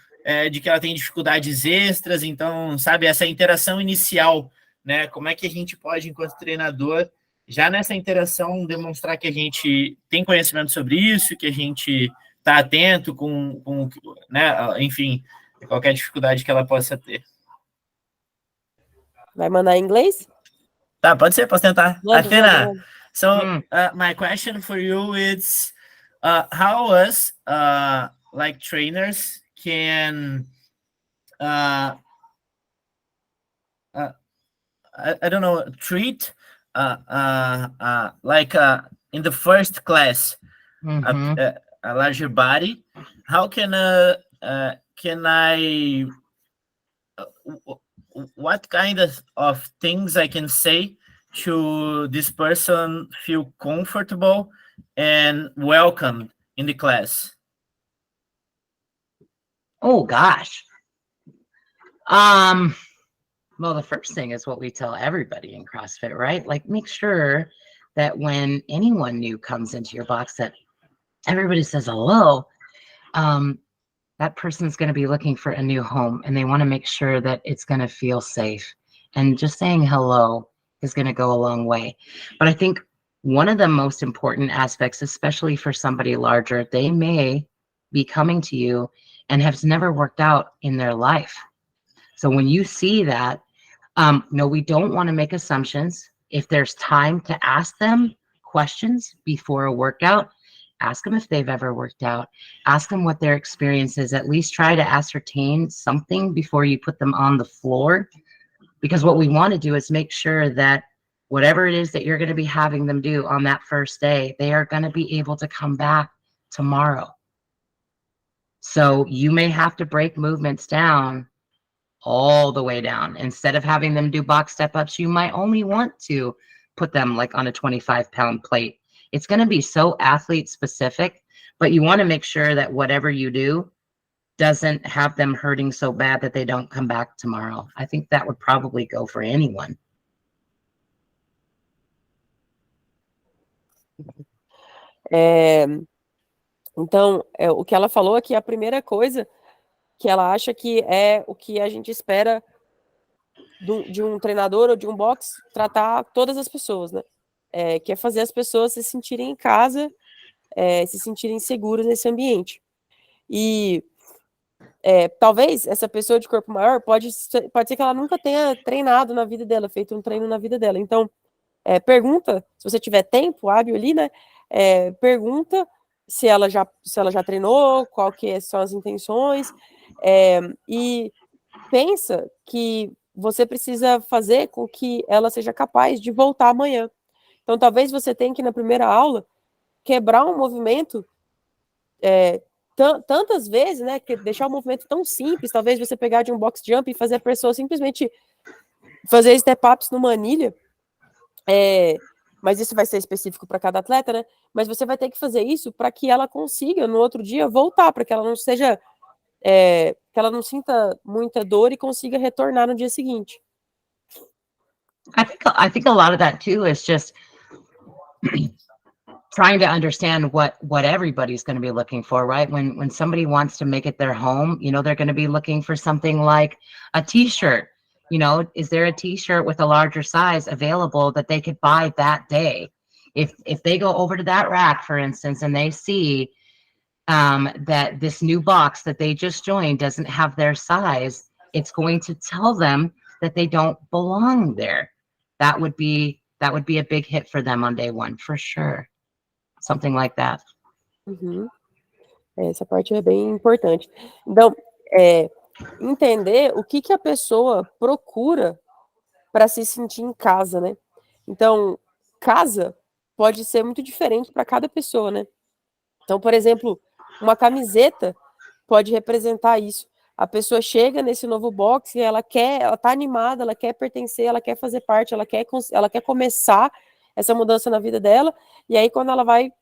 de que ela tem dificuldades extras. Então, sabe, essa interação inicial, né? Como é que a gente pode, enquanto treinador, já nessa interação, demonstrar que a gente tem conhecimento sobre isso, que a gente está atento com né, enfim, qualquer dificuldade que ela possa ter. Vai mandar em inglês? Tá, pode ser, posso tentar. Athena, so my question for you is how us like trainers can uh, uh, I don't know, treat like in the first class Mhm. a larger body. How can I what kind of things I can say to this person feel comfortable and welcomed in the class? Oh gosh. Well, the first thing is what we tell everybody in CrossFit, right? Like, make sure that when anyone new comes into your box, that everybody says hello. That person's going to be looking for a new home, and they want to make sure that it's going to feel safe. And just saying hello is going to go a long way. But I think one of the most important aspects, especially for somebody larger, they may be coming to you and have never worked out in their life. So when you see that, no, we don't want to make assumptions. If there's time to ask them questions before a workout, ask them if they've ever worked out. Ask them what their experience is. At least try to ascertain something before you put them on the floor. Because what we want to do is make sure that whatever it is that you're going to be having them do on that first day, they are going to be able to come back tomorrow. So you may have to break movements down all the way down. Instead of having them do box step ups, you might only want to put them like on a 25-pound plate. It's going to be so athlete specific, but you want to make sure that whatever you do doesn't have them hurting so bad that they don't come back tomorrow. I think that would probably go for anyone. Então, o que ela falou é que a primeira coisa que ela acha que é o que a gente espera de um treinador ou de um box tratar todas as pessoas, né? Que é fazer as pessoas se sentirem em casa, se sentirem seguras nesse ambiente. E talvez essa pessoa de corpo maior pode ser que ela nunca tenha treinado na vida dela, feito um treino na vida dela. Então, pergunta, se você tiver tempo hábil ali, né? Pergunta se ela já treinou, qual que são as intenções, e pensa que você precisa fazer com que ela seja capaz de voltar amanhã. Então, talvez você tenha que, na primeira aula, quebrar um movimento tantas vezes, né? Que deixar o movimento tão simples, talvez você pegar de um box jump e fazer a pessoa simplesmente fazer step-ups numa anilha, mas isso vai ser específico para cada atleta, né? Mas você vai ter que fazer isso para que ela consiga, no outro dia, voltar, para que ela não seja... que ela não sinta muita dor e consiga retornar no dia seguinte. I think a lot of that too is just trying to understand what everybody's going to be looking for, right? When somebody wants to make it their home, you know, they're going to be looking for something like a t-shirt. You know, is there a t-shirt with a larger size available that they could buy that day? If they go over to that rack, for instance, and they see that this new box that they just joined doesn't have their size, it's going to tell them that they don't belong there. That would be a big hit for them on day one, for sure. Something like that. Uhum. Essa parte é bem importante. Então, entender o que a pessoa procura para se sentir em casa, né? Então, casa pode ser muito diferente para cada pessoa, né? Então, por exemplo, uma camiseta pode representar isso. A pessoa chega nesse novo box e ela tá animada, ela quer pertencer, ela quer fazer parte, ela quer começar essa mudança na vida dela, e aí quando ela vai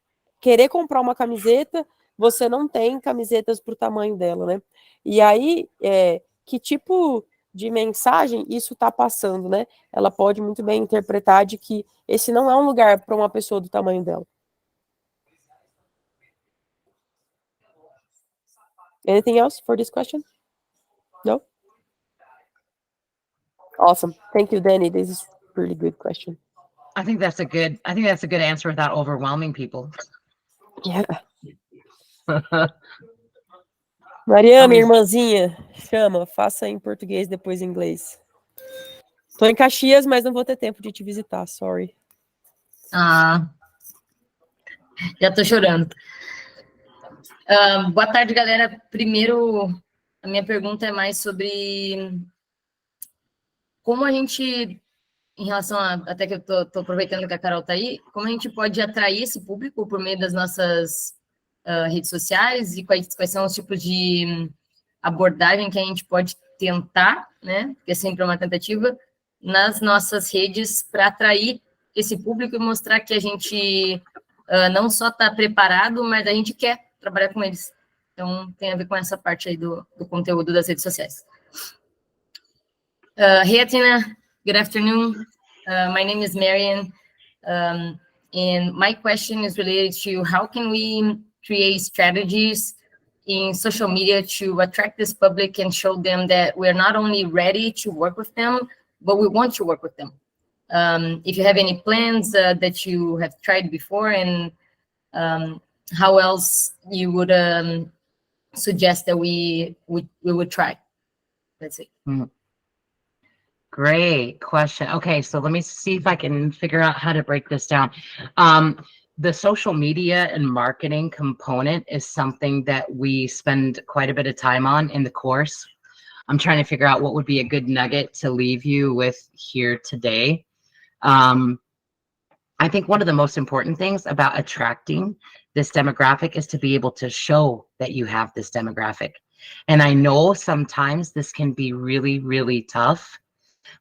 querer comprar uma camiseta, você não tem camisetas para o tamanho dela, né? E aí, que tipo de mensagem isso está passando, né? Ela pode muito bem interpretar de que esse não é um lugar para uma pessoa do tamanho dela. Anything else for this question? No? Awesome. Thank you, Danny. This is a really good question. I think that's a good answer without overwhelming people. Yeah. Mariana, irmãzinha, chama, faça em português, depois em inglês. Tô em Caxias, mas não vou ter tempo de te visitar, sorry. Já tô chorando. Boa tarde, galera. Primeiro, A minha pergunta é mais sobre como a gente, em relação a, até que eu tô aproveitando que a Carol tá aí, como a gente pode atrair esse público por meio das nossas redes sociais e quais são os tipos de abordagem que a gente pode tentar, né, porque é sempre uma tentativa, nas nossas redes para atrair esse público e mostrar que a gente não só está preparado, mas a gente quer trabalhar com eles. Então, tem a ver com essa parte aí do conteúdo das redes sociais. Hey, Athena. Good afternoon. My name is Marian. And my question is related to how can we create strategies in social media to attract this public and show them that we're not only ready to work with them, but we want to work with them. If you have any plans that you have tried before, and how else you would suggest that we would try. That's it. Great question. Okay, so let me see if I can figure out how to break this down. The social media and marketing component is something that we spend quite a bit of time on in the course. I'm trying to figure out what would be a good nugget to leave you with here today. I think one of the most important things about attracting this demographic is to be able to show that you have this demographic. And I know sometimes this can be really, really tough,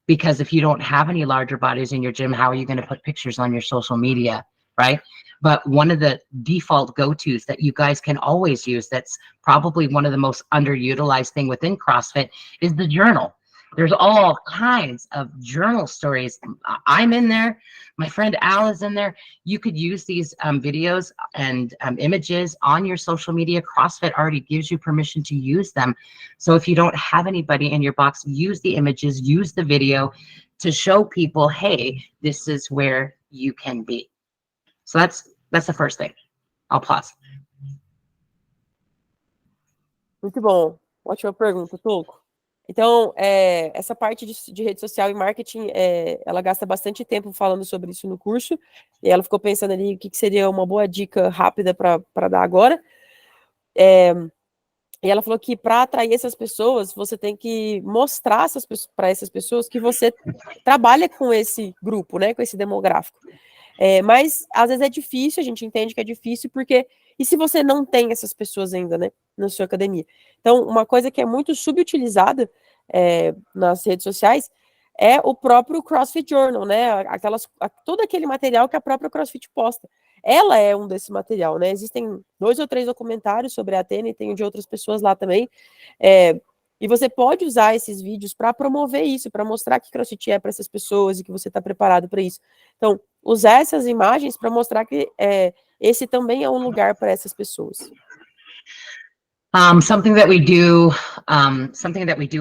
because if you don't have any larger bodies in your gym, how are you going to put pictures on your social media, right? But one of the default go-tos that you guys can always use, that's probably one of the most underutilized thing within CrossFit, is the journal. There's all kinds of journal stories. I'm in there. My friend Al is in there. You could use these videos and images on your social media. CrossFit already gives you permission to use them. So if you don't have anybody in your box, use the images, use the video to show people, hey, this is where you can be. So that's the first thing. I'll pause. Muito bom. Ótima pergunta, Touco. Então, essa parte de rede social e marketing, ela gasta bastante tempo falando sobre isso no curso, e ela ficou pensando ali o que seria uma boa dica rápida para dar agora. E ela falou que para atrair essas pessoas, você tem que mostrar para essas pessoas que você trabalha com esse grupo, né, com esse demográfico. Mas, às vezes, é difícil, a gente entende que é difícil, porque... E se você não tem essas pessoas ainda, né, na sua academia? Então, uma coisa que é muito subutilizada nas redes sociais é o próprio CrossFit Journal, né? Todo aquele material que a própria CrossFit posta. Ela é um desse material, né? Existem 2 ou 3 documentários sobre a Athena e tem de outras pessoas lá também. E você pode usar esses vídeos para promover isso, para mostrar que CrossFit é para essas pessoas e que você está preparado para isso. Então, usar essas imagens para mostrar que esse também é um lugar para essas pessoas. Something that we do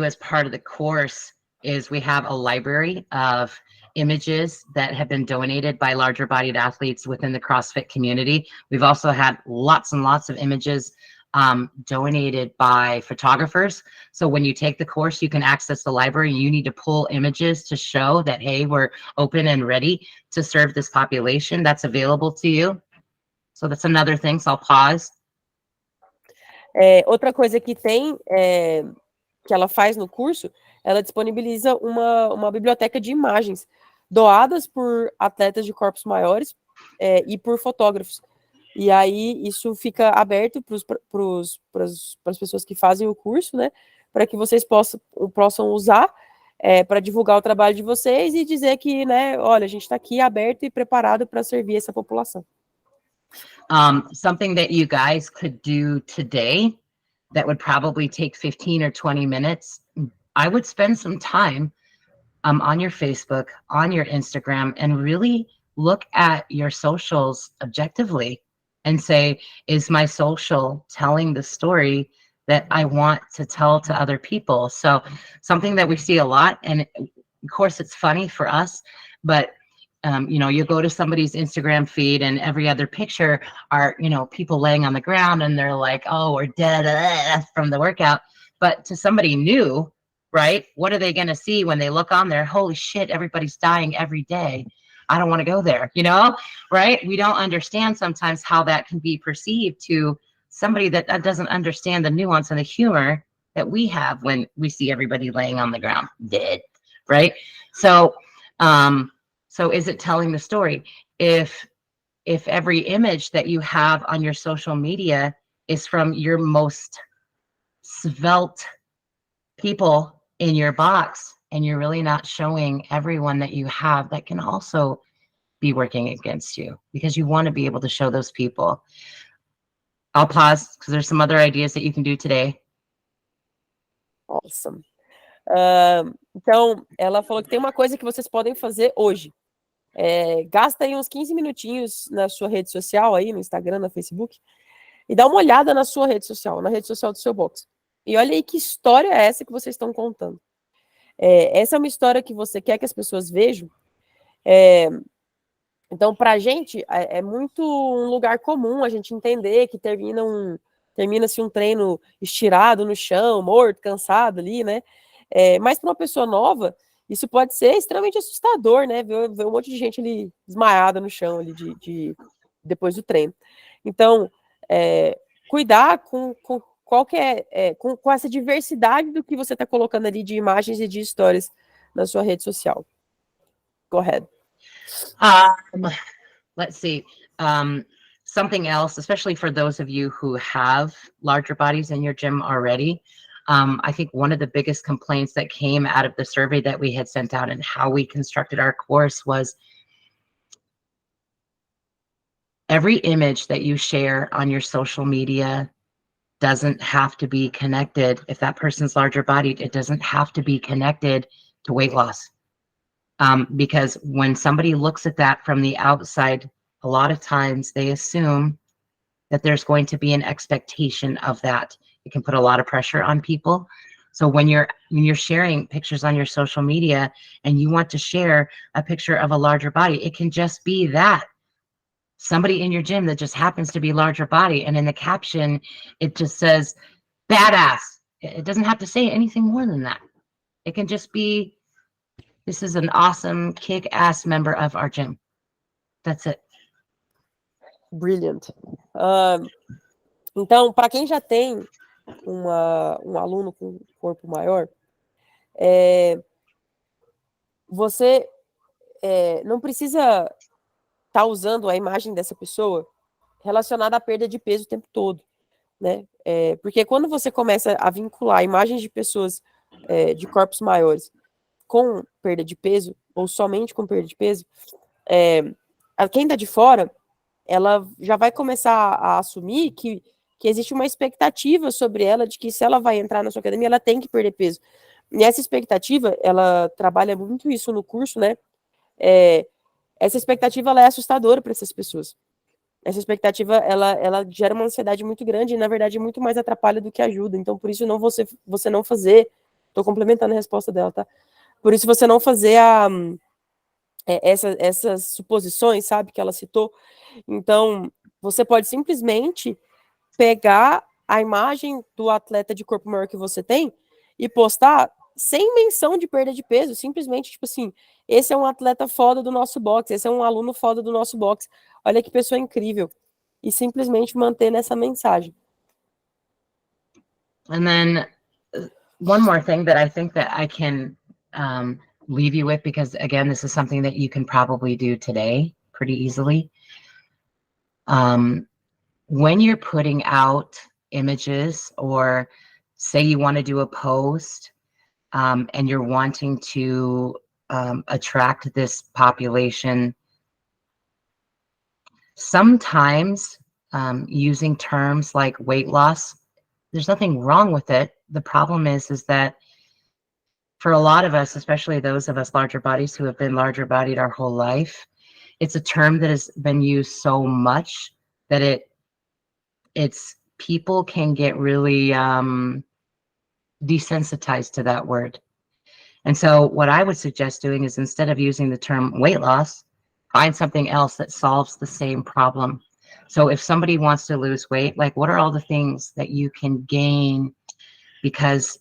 as part of the course is we have a library of images that have been donated by larger bodied athletes within the CrossFit community. We've also had lots and lots of images donated by photographers. So when you take the course, you can access the library. You need to pull images to show that, hey, we're open and ready to serve this population. That's available to you. So that's another thing, so I'll pause. Outra coisa que tem, que ela faz no curso, ela disponibiliza uma biblioteca de imagens doadas por atletas de corpos maiores e por fotógrafos. E aí isso fica aberto para as pessoas que fazem o curso, né, para que vocês possam usar para divulgar o trabalho de vocês e dizer que, né, olha, a gente está aqui aberto e preparado para servir essa população. Something that you guys could do today that would probably take 15 or 20 minutes, I would spend some time on your Facebook, on your Instagram, and really look at your socials objectively and say, is my social telling the story that I want to tell to other people? So something that we see a lot, and of course it's funny for us, but you go to somebody's Instagram feed and every other picture are, people laying on the ground and they're like, oh, we're dead from the workout. But to somebody new, right, what are they going to see when they look on there? Holy shit, everybody's dying every day. I don't want to go there, right? We don't understand sometimes how that can be perceived to somebody that doesn't understand the nuance and the humor that we have when we see everybody laying on the ground dead, right? So, so is it telling the story? If every image that you have on your social media is from your most svelte people in your box, and you're really not showing everyone that you have, that can also be working against you, because you want to be able to show those people. I'll pause because there's some other ideas that you can do today. Awesome. Então, ela falou que tem uma coisa que vocês podem fazer hoje. Gasta aí uns 15 minutinhos na sua rede social, aí no Instagram, no Facebook, e dá uma olhada na sua rede social, na rede social do seu box. E olha aí que história é essa que vocês estão contando. Essa é uma história que você quer que as pessoas vejam. Então, para a gente, é muito um lugar comum a gente entender que termina-se um treino estirado no chão, morto, cansado ali, né? Mas para uma pessoa nova, isso pode ser extremamente assustador, né? Ver um monte de gente ali desmaiada no chão ali depois do treino. Então, cuidar com com essa diversidade do que você está colocando ali de imagens e de histórias na sua rede social. Go ahead. Let's see. Something else, especially for those of you who have larger bodies in your gym already, I think one of the biggest complaints that came out of the survey that we had sent out and how we constructed our course was every image that you share on your social media doesn't have to be connected. If that person's larger bodied, it doesn't have to be connected to weight loss. Because when somebody looks at that from the outside, a lot of times they assume that there's going to be an expectation of that. It can put a lot of pressure on people. So when you're sharing pictures on your social media and you want to share a picture of a larger body, it can just be that. Somebody in your gym that just happens to be larger body, and in the caption, it just says, badass. It doesn't have to say anything more than that. It can just be, this is an awesome kick-ass member of our gym. That's it. Brilliant. Então, para quem já tem um aluno com corpo maior, você não precisa estar usando a imagem dessa pessoa relacionada à perda de peso o tempo todo, né? Porque quando você começa a vincular imagens de pessoas de corpos maiores com perda de peso, ou somente com perda de peso, quem está de fora, ela já vai começar a assumir que existe uma expectativa sobre ela, de que se ela vai entrar na sua academia, ela tem que perder peso. E essa expectativa, ela trabalha muito isso no curso, né? Essa expectativa, ela é assustadora para essas pessoas. Essa expectativa, ela gera uma ansiedade muito grande e, na verdade, muito mais atrapalha do que ajuda. Então, por isso, você não fazer... Estou complementando a resposta dela, tá? Por isso, você não fazer essas suposições, sabe, que ela citou. Então, você pode simplesmente pegar a imagem do atleta de corpo maior que você tem e postar sem menção de perda de peso, simplesmente, tipo assim, esse é um atleta foda do nosso box, esse é um aluno foda do nosso box, olha que pessoa incrível, e simplesmente manter nessa mensagem. And then one more thing that I think that I can leave you with, because again, this is something that you can probably do today pretty easily. When you're putting out images, or say you want to do a post, and you're wanting to attract this population, sometimes using terms like weight loss, there's nothing wrong with it. The problem is that for a lot of us, especially those of us larger bodies who have been larger bodied our whole life, it's a term that has been used so much that it's people can get really desensitized to that word. And so what I would suggest doing is, instead of using the term weight loss, find something else that solves the same problem. So if somebody wants to lose weight, like, what are all the things that you can gain because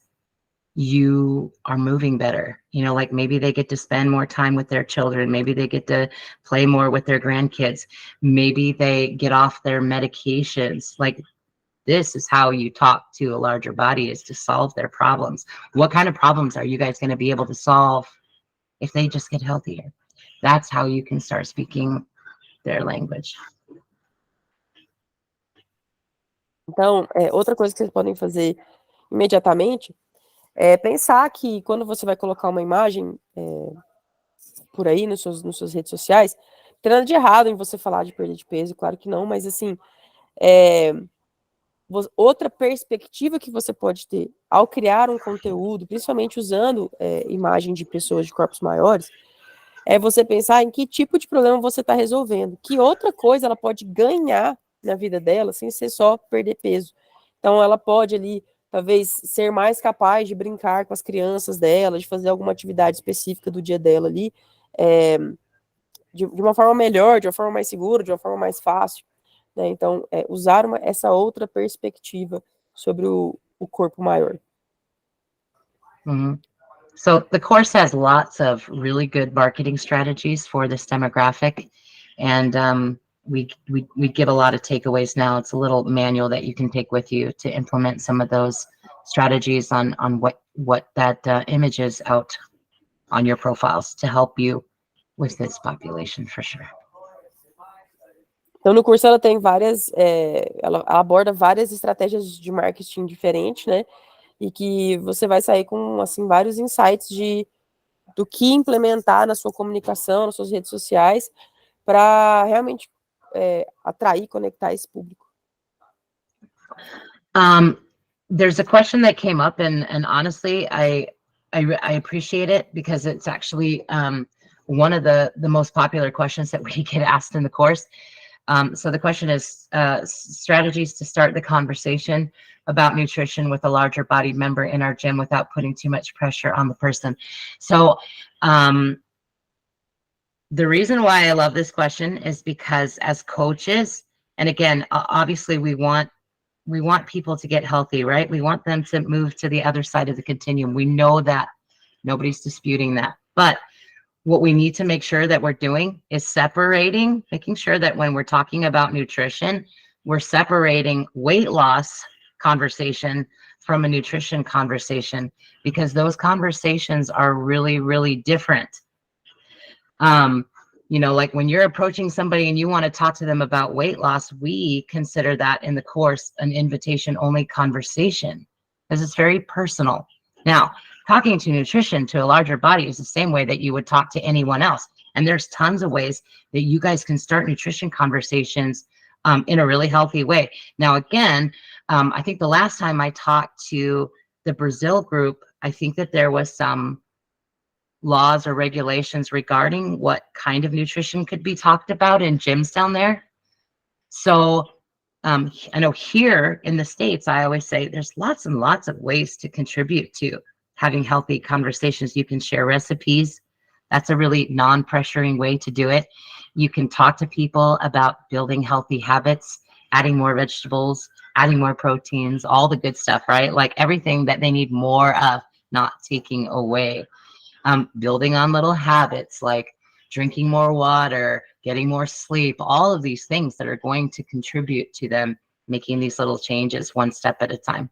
you are moving better? You know, like maybe they get to spend more time with their children. Maybe they get to play more with their grandkids. Maybe they get off their medications. Like, this is how you talk to a larger body, is to solve their problems. What kind of problems are you guys going to be able to solve if they just get healthier? That's how you can start speaking their language. Então, outra coisa que vocês podem fazer imediatamente é pensar que quando você vai colocar uma imagem por aí nas suas redes sociais, não tem nada de errado em você falar de perda de peso, claro que não, mas assim, outra perspectiva que você pode ter ao criar um conteúdo, principalmente usando imagem de pessoas de corpos maiores, é você pensar em que tipo de problema você está resolvendo, que outra coisa ela pode ganhar na vida dela sem ser só perder peso. Então ela pode ali, talvez, ser mais capaz de brincar com as crianças dela, de fazer alguma atividade específica do dia dela ali, de uma forma melhor, de uma forma mais segura, de uma forma mais fácil, né? Então, usar essa outra perspectiva sobre o corpo maior. Mm-hmm. So the course has lots of really good marketing strategies for this demographic, and we give a lot of takeaways now. It's a little manual that you can take with you to implement some of those strategies on what that image is out on your profiles to help you with this population for sure. Então, no curso ela tem várias, ela aborda várias estratégias de marketing diferentes, né? E que você vai sair com, assim, vários insights do que implementar na sua comunicação, nas suas redes sociais, para realmente atrair, conectar esse público. There's a question that came up, and honestly, I appreciate it because it's actually one of the most popular questions that we get asked in the course. So the question is strategies to start the conversation about nutrition with a larger bodied member in our gym without putting too much pressure on the person. So the reason why I love this question is because as coaches, and again, obviously we want people to get healthy, right? We want them to move to the other side of the continuum. We know that. Nobody's disputing that. But what we need to make sure that we're doing is separating, making sure that when we're talking about nutrition, we're separating weight loss conversation from a nutrition conversation, because those conversations are really, really different. You know, like when you're approaching somebody and you want to talk to them about weight loss, we consider that in the course an invitation-only conversation because it's very personal. Now, talking to nutrition to a larger body is the same way that you would talk to anyone else. And there's tons of ways that you guys can start nutrition conversations in a really healthy way. Now, again, I think the last time I talked to the Brazil group, I think that there was some laws or regulations regarding what kind of nutrition could be talked about in gyms down there. So I know here in the States, I always say there's lots and lots of ways to contribute to having healthy conversations. You can share recipes. That's a really non-pressuring way to do it. You can talk to people about building healthy habits, adding more vegetables, adding more proteins, all the good stuff, right? Like everything that they need more of, not taking away. Building on little habits like drinking more water, getting more sleep, all of these things that are going to contribute to them making these little changes one step at a time.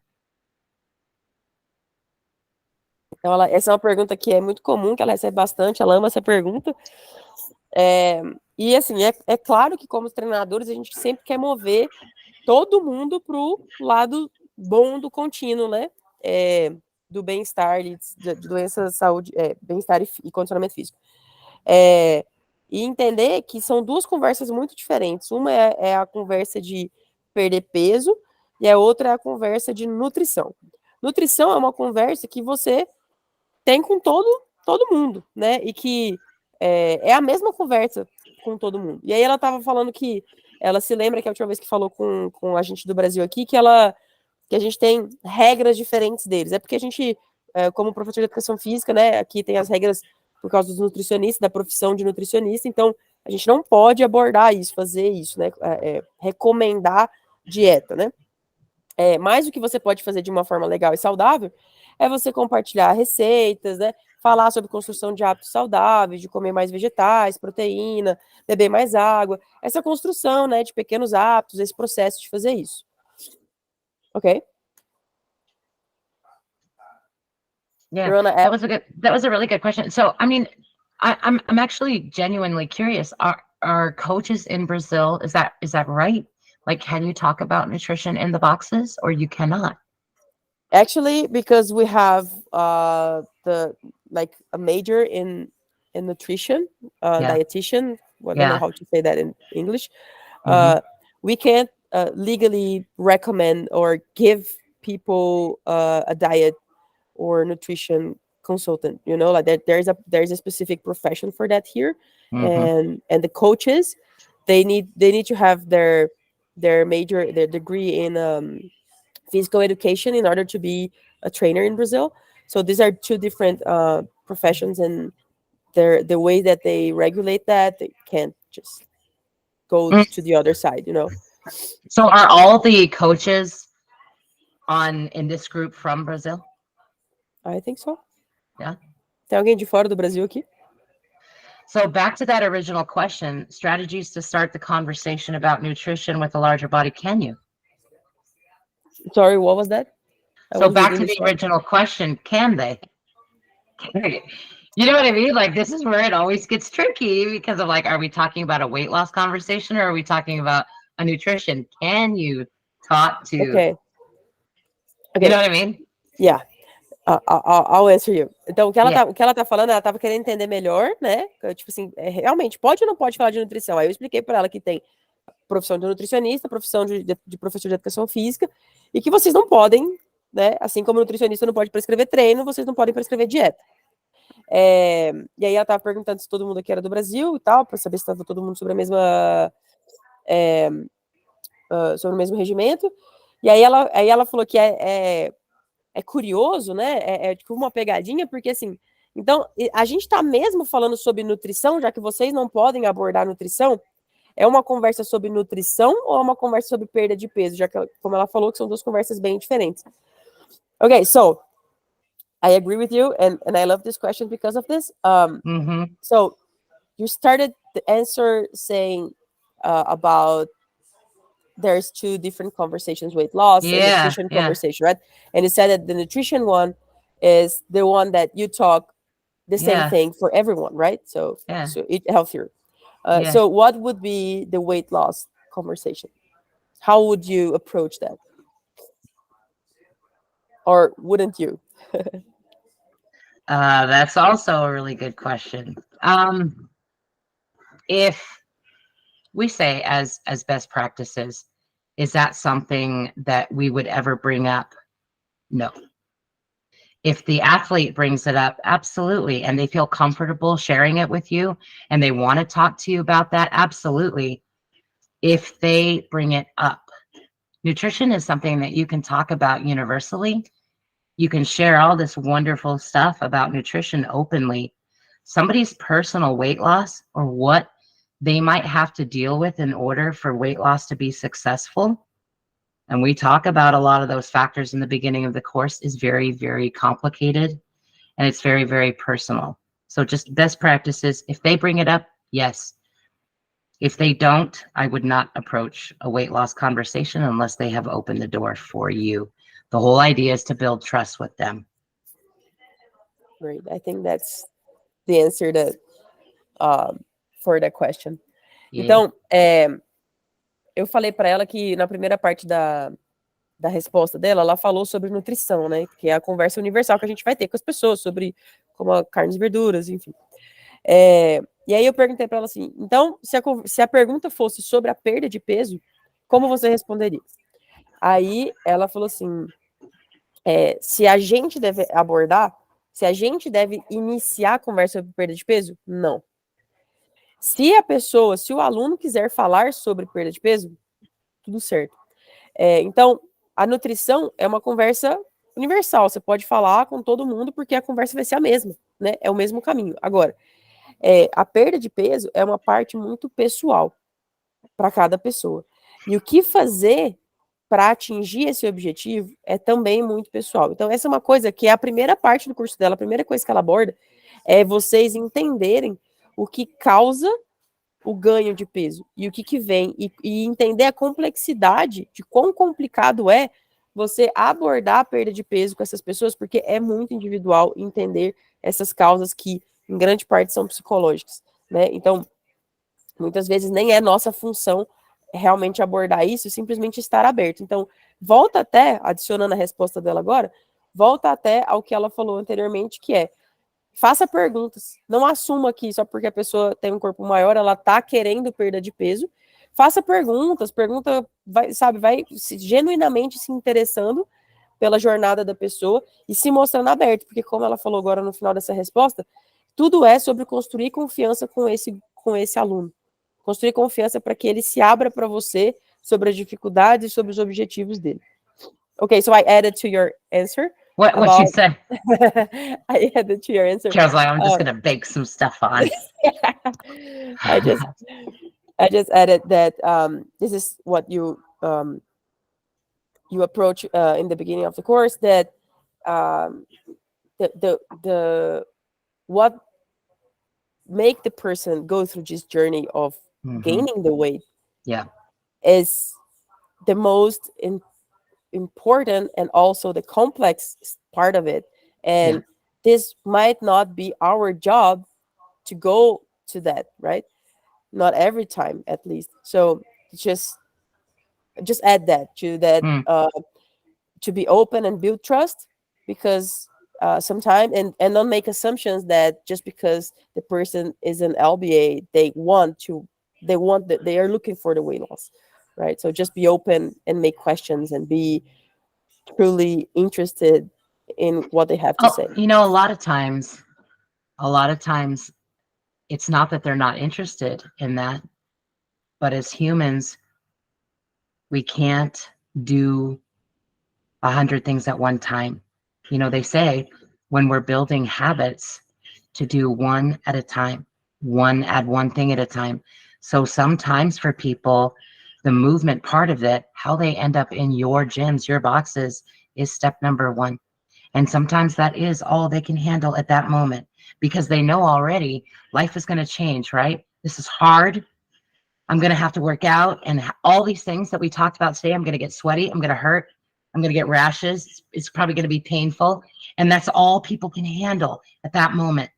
Então, essa é uma pergunta que é muito comum, que ela recebe bastante, ela ama essa pergunta. E assim, é claro que como treinadores a gente sempre quer mover todo mundo para o lado bom do contínuo, né? Do bem-estar, de doença, saúde, bem-estar e condicionamento físico. E entender que são duas conversas muito diferentes. Uma é a conversa de perder peso e a outra é a conversa de nutrição. Nutrição é uma conversa que você tem com todo mundo, né? E que é a mesma conversa com todo mundo. E aí ela estava falando que ela se lembra que a última vez que falou com a gente do Brasil aqui, que a gente tem regras diferentes deles. É porque a gente, como professor de educação física, né, aqui tem as regras por causa dos nutricionistas, da profissão de nutricionista, então a gente não pode abordar isso, fazer isso, né, recomendar dieta, né. Mas o que você pode fazer de uma forma legal e saudável é você compartilhar receitas, né, falar sobre construção de hábitos saudáveis, de comer mais vegetais, proteína, beber mais água, essa construção, né, de pequenos hábitos, esse processo de fazer isso. Okay. Yeah, You wanna that add? was a really good question. So, I mean, I'm actually genuinely curious. Are coaches in Brazil, is that right? Like, can you talk about nutrition in the boxes, or you cannot? Actually, because we have the like a major in nutrition, Yeah. dietitian. Well, I don't know Yeah. how to say that in English. Mhm. We can't legally recommend or give people a diet or nutrition consultant. You know, like that. There's a specific profession for that here, Mhm. and the coaches, they need to have their major, their degree in physical education in order to be a trainer in Brazil. So these are two different professions, and the way that they regulate that, they can't just go Mm. to the other side, you know. So, are all the coaches in this group from Brazil? I think so. Yeah. Tem alguém de fora do Brasil aqui? So, back to that original question, strategies to start the conversation about nutrition with a larger body. Can you? Sorry, what was that? I So, was back reading to this the one. original question, can they? You know what I mean? Like, this is where it always gets tricky because of like, are we talking about a weight loss conversation, or are we talking about a nutrition? Can you talk to, Okay. you know what I mean? Yeah. I'll answer you. Então, Yeah. o que ela tá falando, ela tava querendo entender melhor, né? Tipo assim, realmente, pode ou não pode falar de nutrição? Aí eu expliquei para ela que tem profissão de nutricionista, profissão de professor de educação física, e que vocês não podem, né? Assim como o nutricionista não pode prescrever treino, vocês não podem prescrever dieta. E aí ela tava perguntando se todo mundo aqui era do Brasil e tal, para saber se estava todo mundo sobre a mesma sobre o mesmo regimento. E aí ela falou que é curioso, né? É tipo uma pegadinha, porque assim, então a gente tá mesmo falando sobre nutrição, já que vocês não podem abordar nutrição. É uma conversa sobre nutrição ou é uma conversa sobre perda de peso? Já que, como ela falou, que são duas conversas bem diferentes. Okay, so I agree with you, and I love this question because of this. So you started the answer saying about there's two different conversations, weight loss and nutrition conversation, right? And you said that the nutrition one is the one that you talk the same thing for everyone, right? So eat healthier. So what would be the weight loss conversation? How would you approach that? Or wouldn't you? That's also a really good question. If we say as best practices, is that something that we would ever bring up? No. If the athlete brings it up, absolutely, and they feel comfortable sharing it with you and they want to talk to you about that, absolutely. If they bring it up, nutrition is something that you can talk about universally. You can share all this wonderful stuff about nutrition openly. Somebody's personal weight loss or what they might have to deal with in order for weight loss to be successful, and we talk about a lot of those factors in the beginning of the course, is very, very complicated, and it's very, very personal. So just best practices, if they bring it up, yes. If they don't, I would not approach a weight loss conversation unless they have opened the door for you. The whole idea is to build trust with them. Great. I think that's the answer that for that question. Então, eu falei para ela que na primeira parte da resposta dela, ela falou sobre nutrição, né? Que é a conversa universal que a gente vai ter com as pessoas sobre como a carnes e verduras, enfim. E aí eu perguntei para ela assim, então, se a pergunta fosse sobre a perda de peso, como você responderia? Aí ela falou assim, se a gente deve abordar, se a gente deve iniciar a conversa sobre perda de peso, não. Se o aluno quiser falar sobre perda de peso, tudo certo. Então, a nutrição é uma conversa universal. Você pode falar com todo mundo porque a conversa vai ser a mesma, né? É o mesmo caminho. Agora, a perda de peso é uma parte muito pessoal para cada pessoa. E o que fazer para atingir esse objetivo é também muito pessoal. Então, essa é uma coisa que é a primeira parte do curso dela, a primeira coisa que ela aborda é vocês entenderem o que causa o ganho de peso e o que vem, e entender a complexidade de quão complicado é você abordar a perda de peso com essas pessoas, porque é muito individual entender essas causas que, em grande parte, são psicológicas, né? Então, muitas vezes nem é nossa função realmente abordar isso, simplesmente estar aberto. Então, volta até, adicionando a resposta dela agora, volta até ao que ela falou anteriormente, que é, faça perguntas. Não assuma que só porque a pessoa tem um corpo maior, ela tá querendo perda de peso. Faça perguntas, vai genuinamente se interessando pela jornada da pessoa e se mostrando aberto, porque como ela falou agora no final dessa resposta, tudo é sobre construir confiança com esse aluno. Construir confiança para que ele se abra para você sobre as dificuldades e sobre os objetivos dele. Okay, so I added to your answer. What she said? I added to your answer. Carol's like, I'm just gonna bake some stuff on. I just added that this is what you approach in the beginning of the course, that the what make the person go through this journey of gaining the weight is the most important and also the complex part of it, and this might not be our job to go to that, right? Not every time, at least. So just add that to that, to be open and build trust, because sometimes, and don't make assumptions that just because the person is an LBA, they are looking for the weight loss, right? So just be open and make questions and be truly interested in what they have to say. You know, a lot of times it's not that they're not interested in that, but as humans, we can't do 100 things at one time. You know, they say when we're building habits to do one at a time, add one thing at a time. So sometimes for people, the movement part of it, how they end up in your gyms, your boxes, is step number one. And sometimes that is all they can handle at that moment, because they know already life is going to change, right? This is hard. I'm going to have to work out, and all these things that we talked about today. I'm going to get sweaty. I'm going to hurt. I'm going to get rashes. It's probably going to be painful. And that's all people can handle at that moment.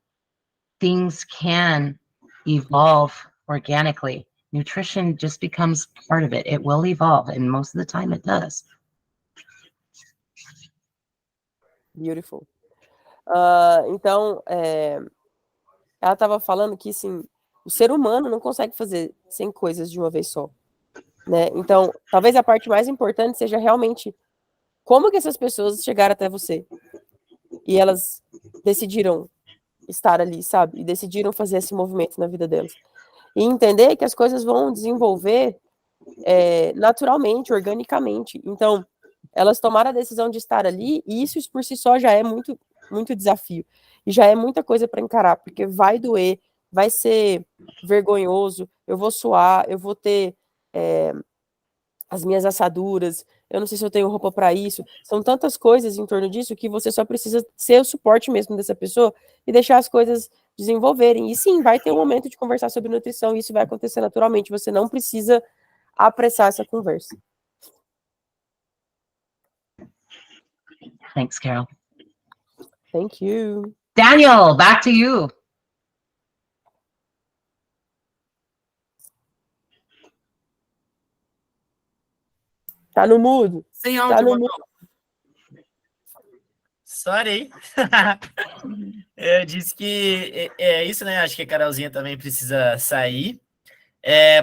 Things can evolve organically. Nutrition just becomes part of it. It will evolve, and most of the time it does. Beautiful. Então, ela estava falando que, assim, o ser humano não consegue fazer 100 coisas de uma vez só, né? Então, talvez a parte mais importante seja realmente como que essas pessoas chegaram até você e elas decidiram estar ali, sabe? E decidiram fazer esse movimento na vida delas. E entender que as coisas vão desenvolver naturalmente, organicamente. Então, elas tomaram a decisão de estar ali, e isso por si só já é muito, muito desafio. E já é muita coisa para encarar, porque vai doer, vai ser vergonhoso, eu vou suar, eu vou ter as minhas assaduras, eu não sei se eu tenho roupa para isso. São tantas coisas em torno disso que você só precisa ser o suporte mesmo dessa pessoa e deixar as coisas desenvolverem. E sim, vai ter um momento de conversar sobre nutrição, e isso vai acontecer naturalmente. Você não precisa apressar essa conversa. Thanks, Carol. Thank you. Daniel, back to you. Tá no mudo. Sem Tá áudio, no Magal. mudo. Sorry. Eu disse que é isso, né? Acho que a Carolzinha também precisa sair.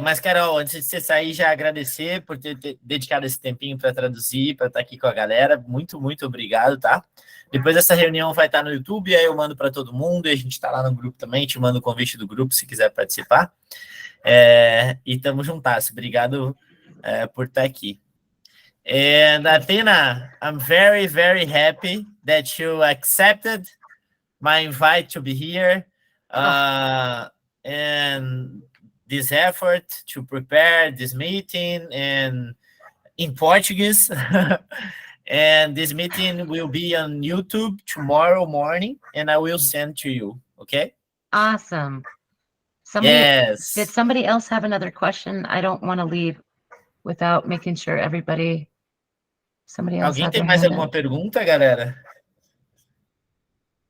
Mas, Carol, antes de você sair, já agradecer por ter dedicado esse tempinho para traduzir, para estar aqui com a galera. Muito, muito obrigado, tá? Depois essa reunião vai estar no YouTube, aí eu mando para todo mundo, e a gente está lá no grupo também, te mando o convite do grupo se quiser participar. E tamo juntas. Obrigado por estar aqui. And Athena, I'm very, very happy that you accepted my invite to be here, and this effort to prepare this meeting and in Portuguese. And this meeting will be on YouTube tomorrow morning, and I will send to you. Okay? Awesome. Yes. Did somebody else have another question? I don't want to leave without making sure everybody. Somebody else Alguém had tem their mais hand alguma up. pergunta, galera?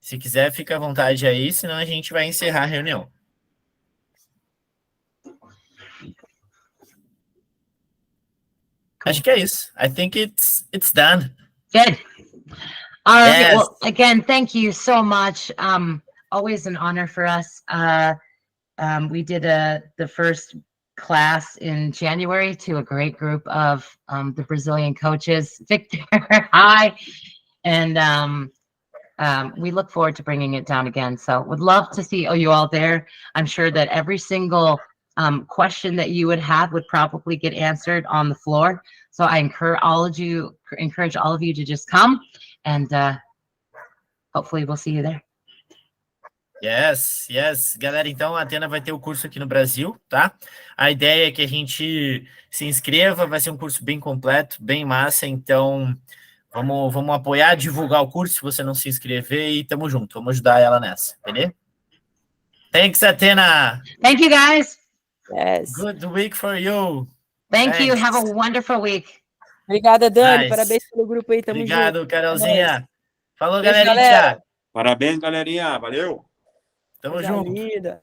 Se quiser, fica à vontade aí, senão a gente vai encerrar a reunião. Acho que é isso. I think it's done. Good. All right. Yes. Well, again, thank you so much. Always an honor for us. We did the first class in January to a great group of the Brazilian coaches. Victor, hi. And we look forward to bringing it down again. So would love to see you all there. I'm sure that every single question that you would have would probably get answered on the floor. So I encourage all of you to just come, and hopefully we'll see you there. Yes, yes. Galera, então a Athena vai ter o curso aqui no Brasil, tá? A ideia é que a gente se inscreva, vai ser um curso bem completo, bem massa, então vamos apoiar, divulgar o curso se você não se inscrever e tamo junto, vamos ajudar ela nessa, beleza? Thanks, Athena! Thank you, guys. Yes. Good week for you! Thank you. Thanks. Have a wonderful week. Obrigada, Dani. Nice. Parabéns pelo grupo aí. Tamo junto. Obrigado, Carolzinha. Falou, Beijo, galerinha. galera. Parabéns, galerinha. Valeu. Tamo Coisa junto. linda.